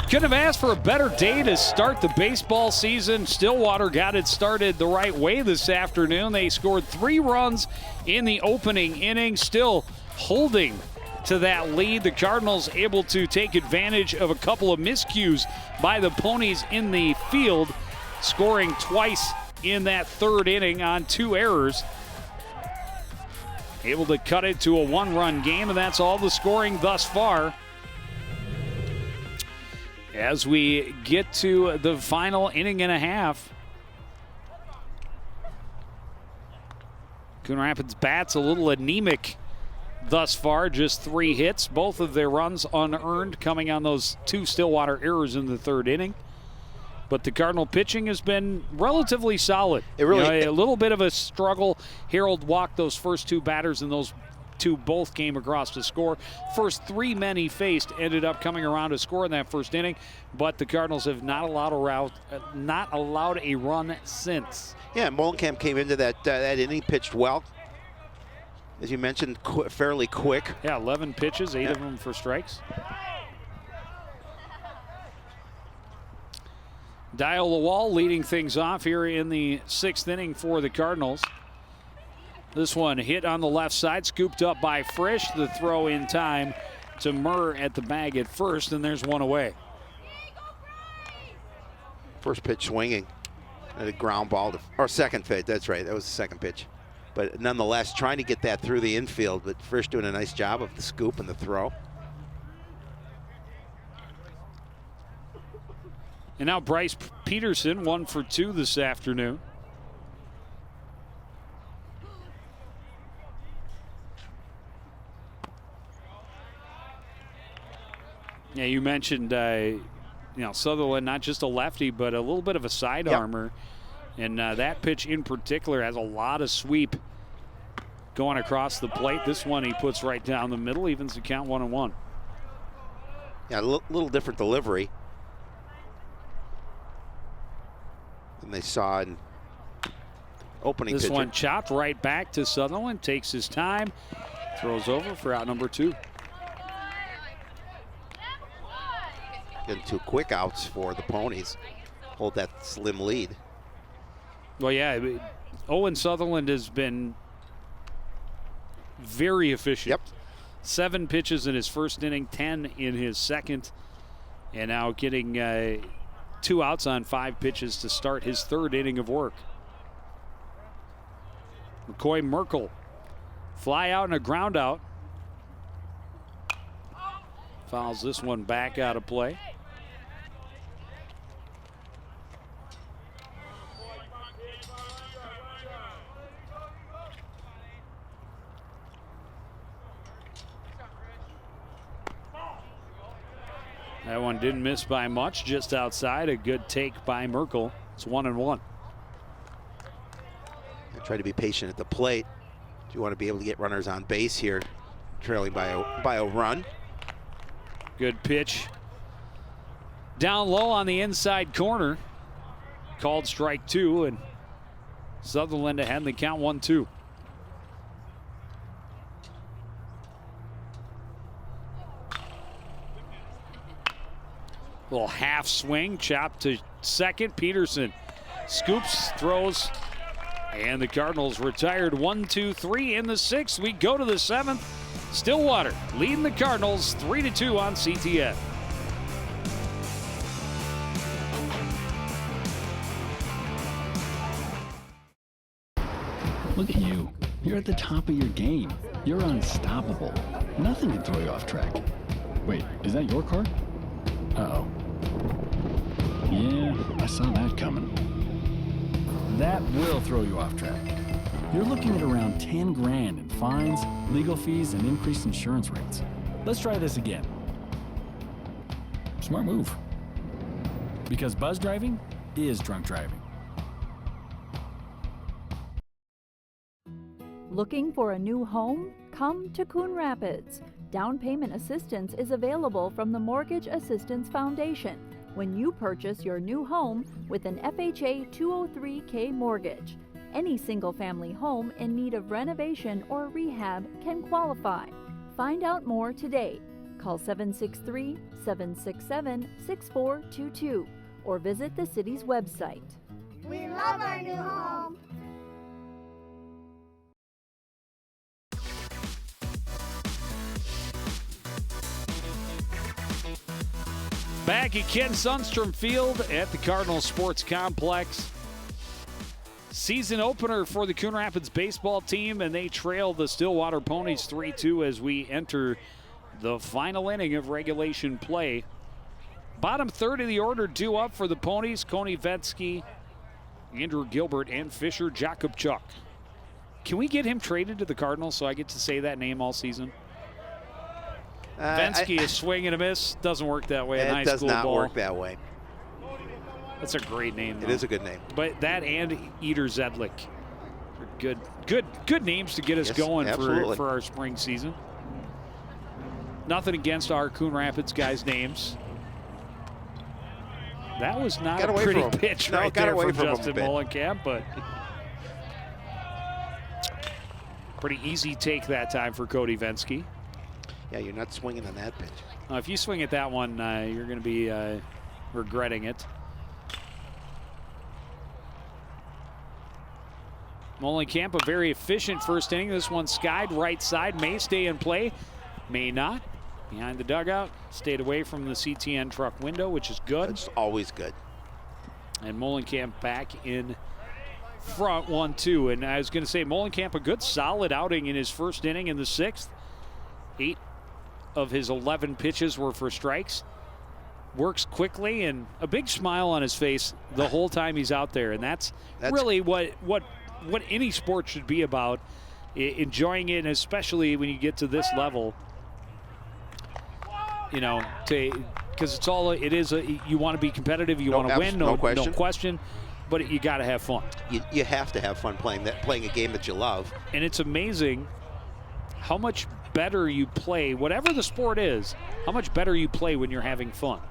Speaker 1: Couldn't have asked for a better day to start the baseball season. Stillwater got it started the right way this afternoon. They scored 3 runs in the opening inning, still holding to that lead. The Cardinals able to take advantage of a couple of miscues by the Ponies in the field, scoring twice in that 3rd inning on 2 errors. Able to cut it to a 1-run game, and that's all the scoring thus far. As we get to the final inning and a half, Coon Rapids bats a little anemic thus far, just 3 hits, both of their runs unearned, coming on those 2 Stillwater errors in the 3rd inning. But the Cardinal pitching has been relatively solid.
Speaker 2: It really,
Speaker 1: a little bit of a struggle. Harold walked those first 2 batters, and those 2 both came across to score. First 3 men he faced ended up coming around to score in that 1st inning, but the Cardinals have not allowed a run since.
Speaker 2: Yeah, Molenkamp came into that inning, pitched well. As you mentioned, fairly quick.
Speaker 1: Yeah, 11 pitches, 8 of them for strikes. Dial Lawal leading things off here in the 6th inning for the Cardinals. This one hit on the left side, scooped up by Frisch. The throw in time to Murr at the bag at first, and there's 1 away.
Speaker 2: First pitch swinging. And a ground ball, or second pitch, that's right, that was the second pitch. But nonetheless, trying to get that through the infield, but Frisch doing a nice job of the scoop and the throw.
Speaker 1: And now Bryce Peterson, 1 for 2 this afternoon. Yeah, you mentioned, Sutherland, not just a lefty, but a little bit of a sidearmer. And that pitch in particular has a lot of sweep going across the plate. This one he puts right down the middle, evens the count 1-1.
Speaker 2: Yeah, a little different delivery than they saw in opening
Speaker 1: This
Speaker 2: pitcher.
Speaker 1: one chopped right back to Sutherland, takes his time, throws over for out number 2.
Speaker 2: Getting 2 quick outs for the Ponies. Hold that slim lead.
Speaker 1: Well, yeah, Owen Sutherland has been very efficient.
Speaker 2: Yep.
Speaker 1: 7 pitches in his 1st inning, 10 in his 2nd, and now getting 2 outs on 5 pitches to start his 3rd inning of work. McCoy Merkel, fly out and a ground out. Fouls this one back out of play. That one didn't miss by much, just outside. A good take by Merkel. It's 1-1.
Speaker 2: Try to be patient at the plate. You want to be able to get runners on base here, trailing by a run.
Speaker 1: Good pitch. Down low on the inside corner. Called strike 2, and Sutherland ahead in the count 1-2. Little half swing, chop to second. Peterson scoops, throws, and the Cardinals retired 1-2-3 in the 6th. We go to the 7th. Stillwater leading the Cardinals 3-2 on CTN.
Speaker 5: Look at you. You're at the top of your game. You're unstoppable. Nothing can throw you off track. Wait, is that your car? Uh-oh. Yeah, I saw that coming. That will throw you off track. You're looking at around 10 grand in fines, legal fees, and increased insurance rates. Let's try this again. Smart move. Because buzz driving is drunk driving.
Speaker 6: Looking for a new home? Come to Coon Rapids. Down payment assistance is available from the Mortgage Assistance Foundation when you purchase your new home with an FHA 203K mortgage. Any single-family home in need of renovation or rehab can qualify. Find out more today. Call 763-767-6422 or visit the city's website.
Speaker 21: We love our new home.
Speaker 1: Back at Ken Sundstrom Field at the Cardinal Sports Complex. Season opener for the Coon Rapids baseball team, and they trail the Stillwater Ponies 3-2 as we enter the final inning of regulation play. Bottom third of the order due up for the Ponies: Cody Venske, Andrew Gilbert, and Fisher Jakubchuk. Can we get him traded to the Cardinals so I get to say that name all season? Venske is swing and a miss. Doesn't work that way in high school ball.
Speaker 2: It does not work that way.
Speaker 1: That's a great name, though.
Speaker 2: It is a good name.
Speaker 1: But that and Eater Zedlik are good names to get us going for our spring season. Nothing against our Coon Rapids guys' names. That was not a pretty pitch right there from Justin Molenkamp, but pretty easy take that time for Cody Venske.
Speaker 2: Yeah, you're not swinging on that pitch.
Speaker 1: If you swing at that one, you're going to be regretting it. Molenkamp, a very efficient first inning. This one skied right side, may stay in play, may not. Behind the dugout, stayed away from the CTN truck window, which is good.
Speaker 2: It's always good.
Speaker 1: And Molenkamp back in front, 1-2. And I was going to say, Molenkamp, a good solid outing in his first inning in the sixth. 8 of his 11 pitches were for strikes. Works quickly and a big smile on his face the whole time he's out there. And that's really what any sport should be about, enjoying it, and especially when you get to this level. You know, because you want to be competitive, you want to win, no question, but you got to have fun.
Speaker 2: You have to have fun playing a game that you love.
Speaker 1: And it's amazing how much better you play, whatever the sport is, how much better you play when you're having fun.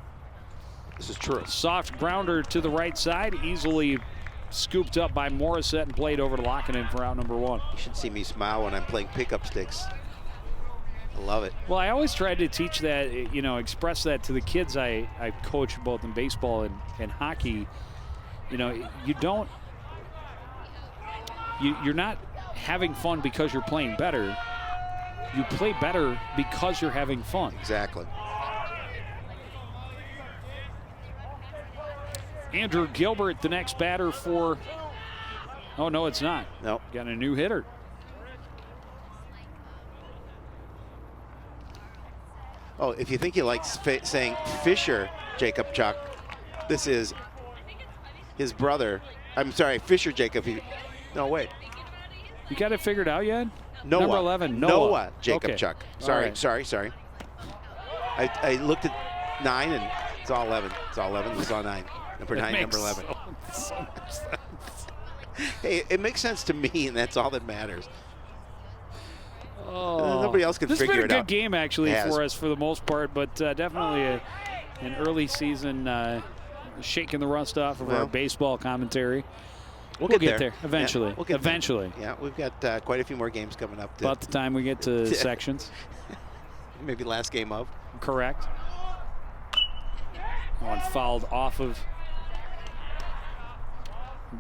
Speaker 2: This is true.
Speaker 1: Soft grounder to the right side, easily scooped up by Morrissette and played over to Laakkonen for out number 1.
Speaker 2: You should see me smile when I'm playing pickup sticks. I love it.
Speaker 1: Well, I always tried to teach that, express that to the kids I coach both in baseball and hockey. You're not having fun because you're playing better. You play better because you're having fun.
Speaker 2: Exactly.
Speaker 1: Andrew Gilbert, the next batter for... Oh, no, it's not.
Speaker 2: No.
Speaker 1: Got a new hitter.
Speaker 2: Oh, if you think you like saying Fisher Jakubchuk, this is his brother. I'm sorry, Fisher Jacob. No, wait.
Speaker 1: You got it figured out yet?
Speaker 2: Noah.
Speaker 1: Number 11, Noah.
Speaker 2: Jakubchuk.
Speaker 1: Okay.
Speaker 2: Sorry. I looked at 9 and it's all 11. It's all 11. It's all 9. Number 9, number 11.
Speaker 1: So much sense.
Speaker 2: Hey, it makes sense to me, and that's all that matters.
Speaker 1: Oh,
Speaker 2: nobody else can figure it out.
Speaker 1: This has been a good game, actually, for us for the most part, but definitely an early season shaking the rust off of our baseball commentary. We'll get there eventually.
Speaker 2: Yeah,
Speaker 1: eventually.
Speaker 2: Yeah, we've got quite a few more games coming up.
Speaker 1: About the time we get to sections.
Speaker 2: Maybe last game of.
Speaker 1: Correct. One fouled off of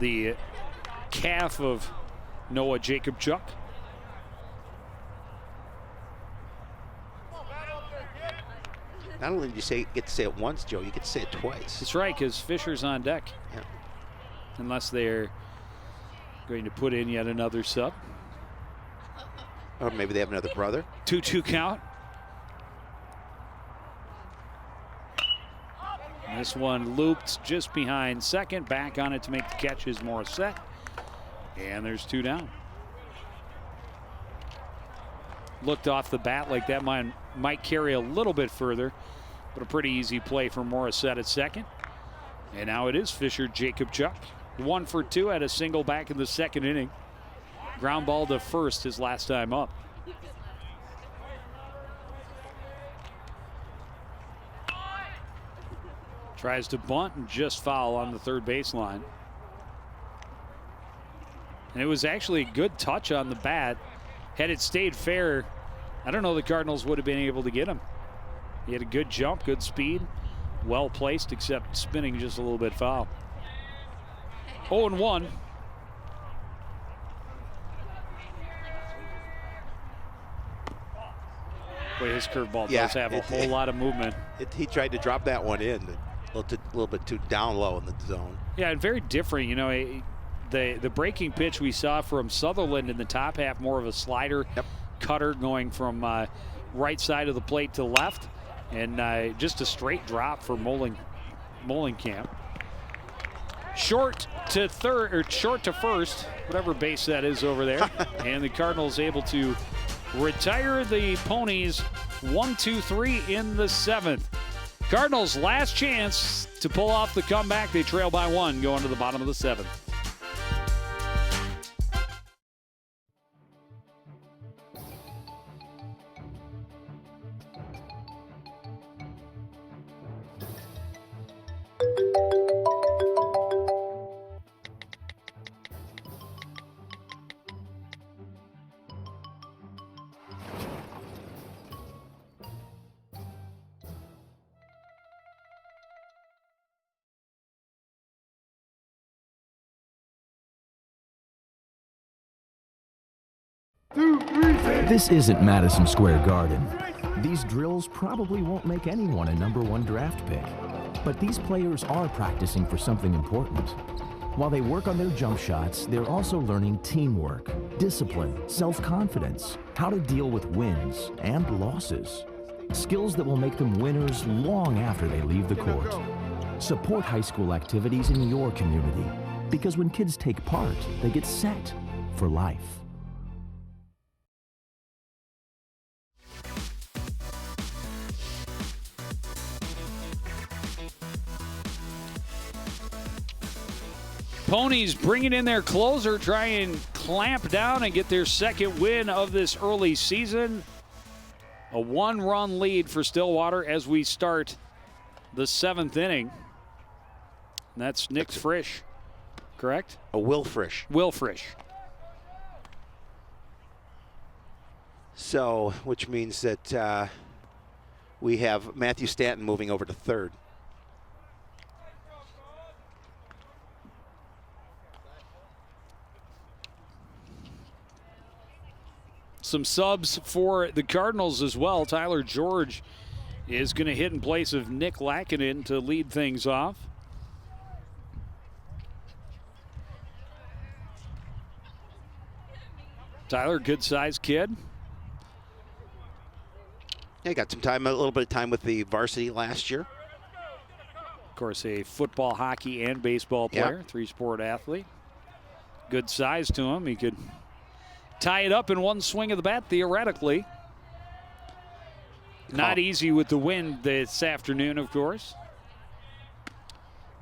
Speaker 1: the calf of Noah Jakubchuk.
Speaker 2: Not only do you get to say it once, Joe, you get to say it twice.
Speaker 1: That's right, because Fisher's on deck.
Speaker 2: Yeah.
Speaker 1: Unless they're Going to put in yet another sub.
Speaker 2: Or maybe they have another brother.
Speaker 1: 2-2 count. This one looped just behind second. Back on it to make the catch is Morrissette. And there's 2 down. Looked off the bat like that might carry a little bit further, but a pretty easy play for Morrissette at second. And now it is Fisher Jacobchuk. 1 for 2, had a single back in the second inning. Ground ball to first his last time up. Tries to bunt and just foul on the third baseline. And it was actually a good touch on the bat. Had it stayed fair, I don't know the Cardinals would have been able to get him. He had a good jump, good speed, well placed, except spinning just a little bit foul. 0-1. Boy, his curveball does have a whole lot of movement.
Speaker 2: He tried to drop that one in, a little bit too down low in the zone.
Speaker 1: Yeah, and very different. You know, the breaking pitch we saw from Sutherland in the top half, more of a slider cutter going from right side of the plate to left, and just a straight drop for Molenkamp. Short to third, or short to first, whatever base that is over there. And the Cardinals able to retire the Ponies 1-2-3 in the 7th. Cardinals' last chance to pull off the comeback. They trail by 1 going to the bottom of the 7th.
Speaker 9: This isn't Madison Square Garden. These drills probably won't make anyone a #1 draft pick. But these players are practicing for something important. While they work on their jump shots, they're also learning teamwork, discipline, self-confidence, how to deal with wins and losses. Skills that will make them winners long after they leave the court. Support high school activities in your community, because when kids take part, they get set for life.
Speaker 1: Ponies bringing in their closer, try and clamp down and get their second win of this early season. A 1-run lead for Stillwater as we start the 7th inning. And that's Nick Frisch, correct?
Speaker 2: Will Frisch.
Speaker 1: Will Frisch.
Speaker 2: So, which means that we have Matthew Stanton moving over to third.
Speaker 1: Some subs for the Cardinals as well. Tyler George is going to hit in place of Nick Laakkonen to lead things off. Tyler, good-sized kid.
Speaker 2: Yeah, got some time, a little bit of time with the varsity last year.
Speaker 1: Of course, a football, hockey, and baseball player, three-sport athlete. Good size to him. He could tie it up in one swing of the bat, theoretically. Not easy with the wind this afternoon, of course.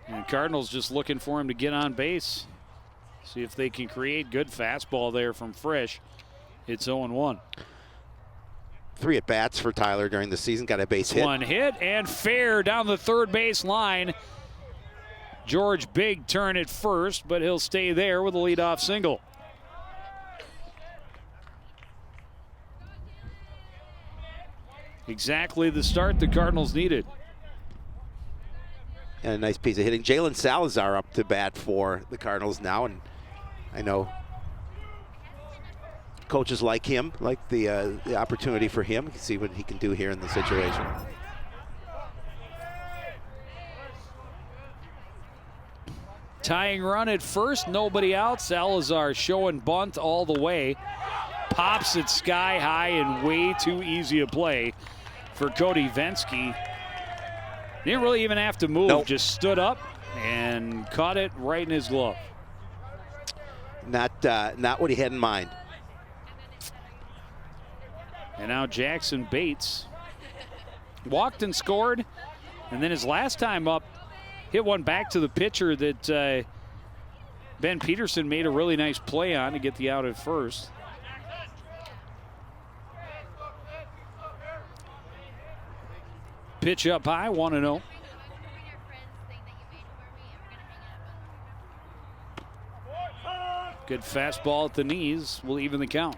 Speaker 1: And Cardinals just looking for him to get on base. See if they can create good fastball there from Frisch. It's 0-1.
Speaker 2: 3 at-bats for Tyler during the season. Got a base hit.
Speaker 1: One hit and fair down the third base line. George big turn at first, but he'll stay there with a leadoff single. Exactly the start the Cardinals needed.
Speaker 2: And a nice piece of hitting. Jalen Salazar up to bat for the Cardinals now, and I know coaches like him, like the opportunity for him. See what he can do here in the situation.
Speaker 1: Tying run at first, nobody out. Salazar showing bunt all the way. Pops it sky high and way too easy a play for Cody Venske. Didn't really even have to move,
Speaker 2: Nope.
Speaker 1: just stood up and caught it right in his glove.
Speaker 2: Not what he had in mind.
Speaker 1: And now Jackson Bates walked and scored, and then his last time up, hit one back to the pitcher that Ben Peterson made a really nice play on to get the out at first. Pitch up high, 1-0. Good fastball at the knees will even the count.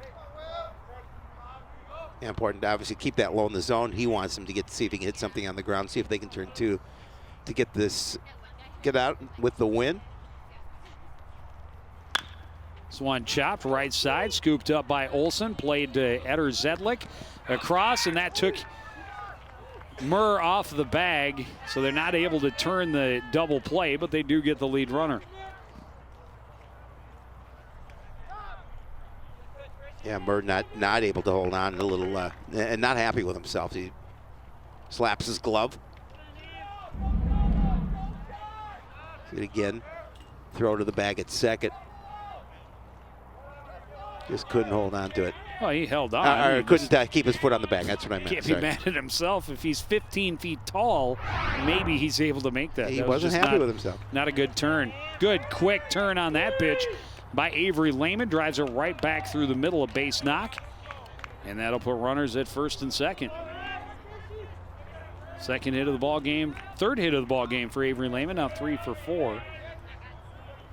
Speaker 2: Yeah, important to obviously keep that low in the zone. He wants him to see if he can hit something on the ground, see if they can turn two to get out with the win.
Speaker 1: This one chopped right side, scooped up by Olson, played to Eder Zedlik across, and that took Murr off the bag, so they're not able to turn the double play, but they do get the lead runner.
Speaker 2: Yeah, Murr not able to hold on, a little and not happy with himself. He slaps his glove. See it again. Throw to the bag at second. Just couldn't hold on to it.
Speaker 1: Well, he held on.
Speaker 2: Or couldn't keep his foot on the bag. That's what I meant.
Speaker 1: Can't be mad at himself. If he's 15 feet tall, maybe he's able to make that.
Speaker 2: He
Speaker 1: That
Speaker 2: wasn't
Speaker 1: just
Speaker 2: happy with himself.
Speaker 1: Not a good turn. Good quick turn on that pitch by Avery Lehman. Drives it right back through the middle of base knock. And that'll put runners at first and second. Second hit of the ball game. Third hit of the ball game for Avery Lehman. Now 3 for 4.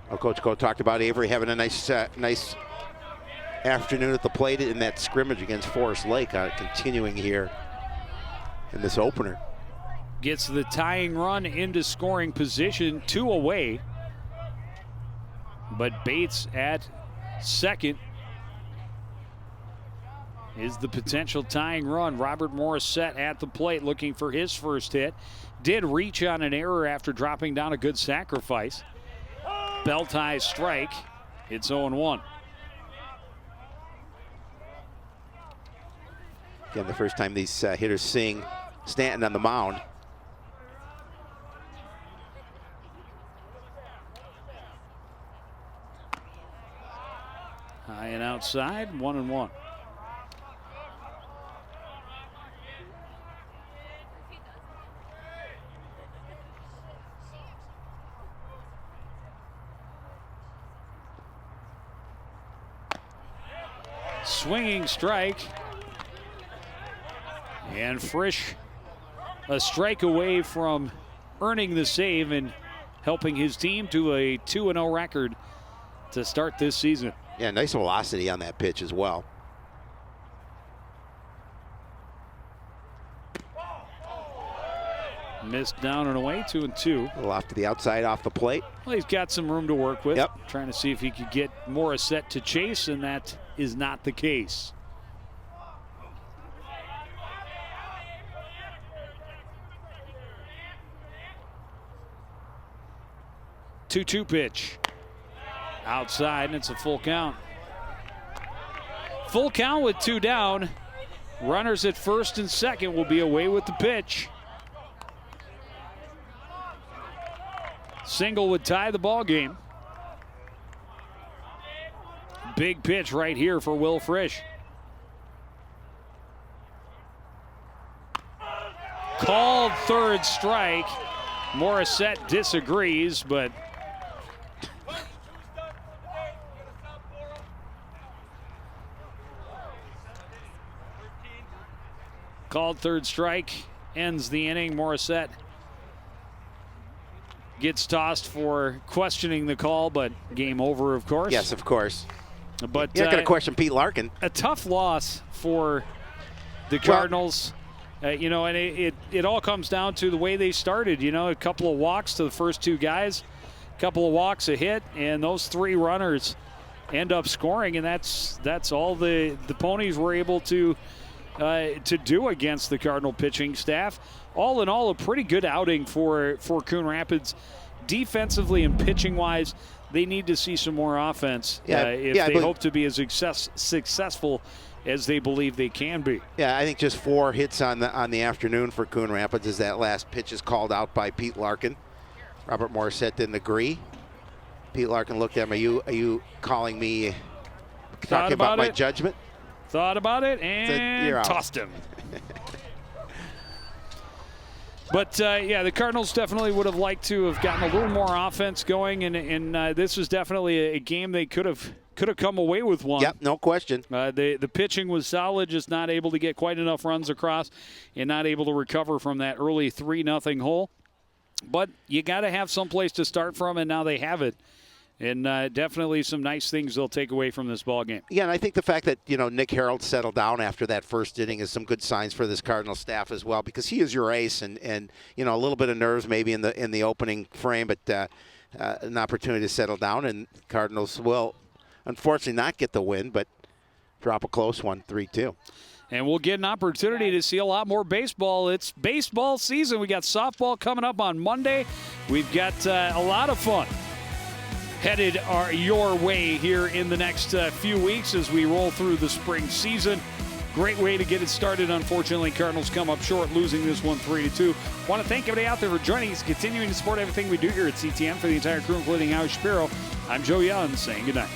Speaker 2: Well, Coach Cole talked about Avery having a nice afternoon at the plate in that scrimmage against Forest Lake, continuing here in this opener.
Speaker 1: Gets the tying run into scoring position, 2 away. But Bates at second is the potential tying run. Robert Morrissette at the plate looking for his first hit. Did reach on an error after dropping down a good sacrifice. Belt high strike. It's 0-1.
Speaker 2: Again, the first time these hitters seeing Stanton on the mound.
Speaker 1: High and outside, 1-1. Swinging strike. And Frisch a strike away from earning the save and helping his team to a 2-0 record to start this season.
Speaker 2: Yeah, nice velocity on that pitch as well.
Speaker 1: Missed down and away, 2-2.
Speaker 2: A little off to the outside, off the plate.
Speaker 1: Well, he's got some room to work with.
Speaker 2: Yep.
Speaker 1: Trying to see if he could get Morrissette to chase, and that is not the case. Two-two pitch. Outside, and it's a full count. Full count with 2 down. Runners at first and second will be away with the pitch. Single would tie the ball game. Big pitch right here for Will Frisch. Called third strike. Morrissette disagrees, but called third strike, ends the inning. Morrissette gets tossed for questioning the call, but game over, of course.
Speaker 2: Yes, of course.
Speaker 1: But
Speaker 2: you're not going to question Pete Larkin.
Speaker 1: A tough loss for the Cardinals. You know, and it all comes down to the way they started. You know, a couple of walks to the first 2 guys, a couple of walks, a hit, and those 3 runners end up scoring, and that's all the Ponies were able to do against the Cardinal pitching staff. All in all, a pretty good outing for Coon Rapids defensively and pitching-wise, they need to see some more offense if they hope to be as successful as they believe they can be.
Speaker 2: Yeah, I think just 4 hits on the afternoon for Coon Rapids as that last pitch is called out by Pete Larkin. Robert Morrissette didn't agree. Pete Larkin looked at him. Are you calling me talking about my judgment?
Speaker 1: Thought about it and tossed him. But, the Cardinals definitely would have liked to have gotten a little more offense going, and this was definitely a game they could have come away with one.
Speaker 2: Yep, no question.
Speaker 1: The pitching was solid, just not able to get quite enough runs across and not able to recover from that early 3-0 hole. But you got to have some place to start from, and now they have it. And definitely some nice things they'll take away from this ball game.
Speaker 2: Yeah, and I think the fact that, Nick Harold settled down after that first inning is some good signs for this Cardinal staff as well, because he is your ace, and a little bit of nerves maybe in the opening frame, but an opportunity to settle down, and Cardinals will unfortunately not get the win, but drop a close one, 3-2.
Speaker 1: And we'll get an opportunity to see a lot more baseball. It's baseball season. We got softball coming up on Monday. We've got a lot of fun headed your way here in the next few weeks as we roll through the spring season. Great way to get it started. Unfortunately, Cardinals come up short, losing this one 3-2. Want to thank everybody out there for joining us, continuing to support everything we do here at CTN. For the entire crew, including Howie Shapiro, I'm Joe Young saying goodnight.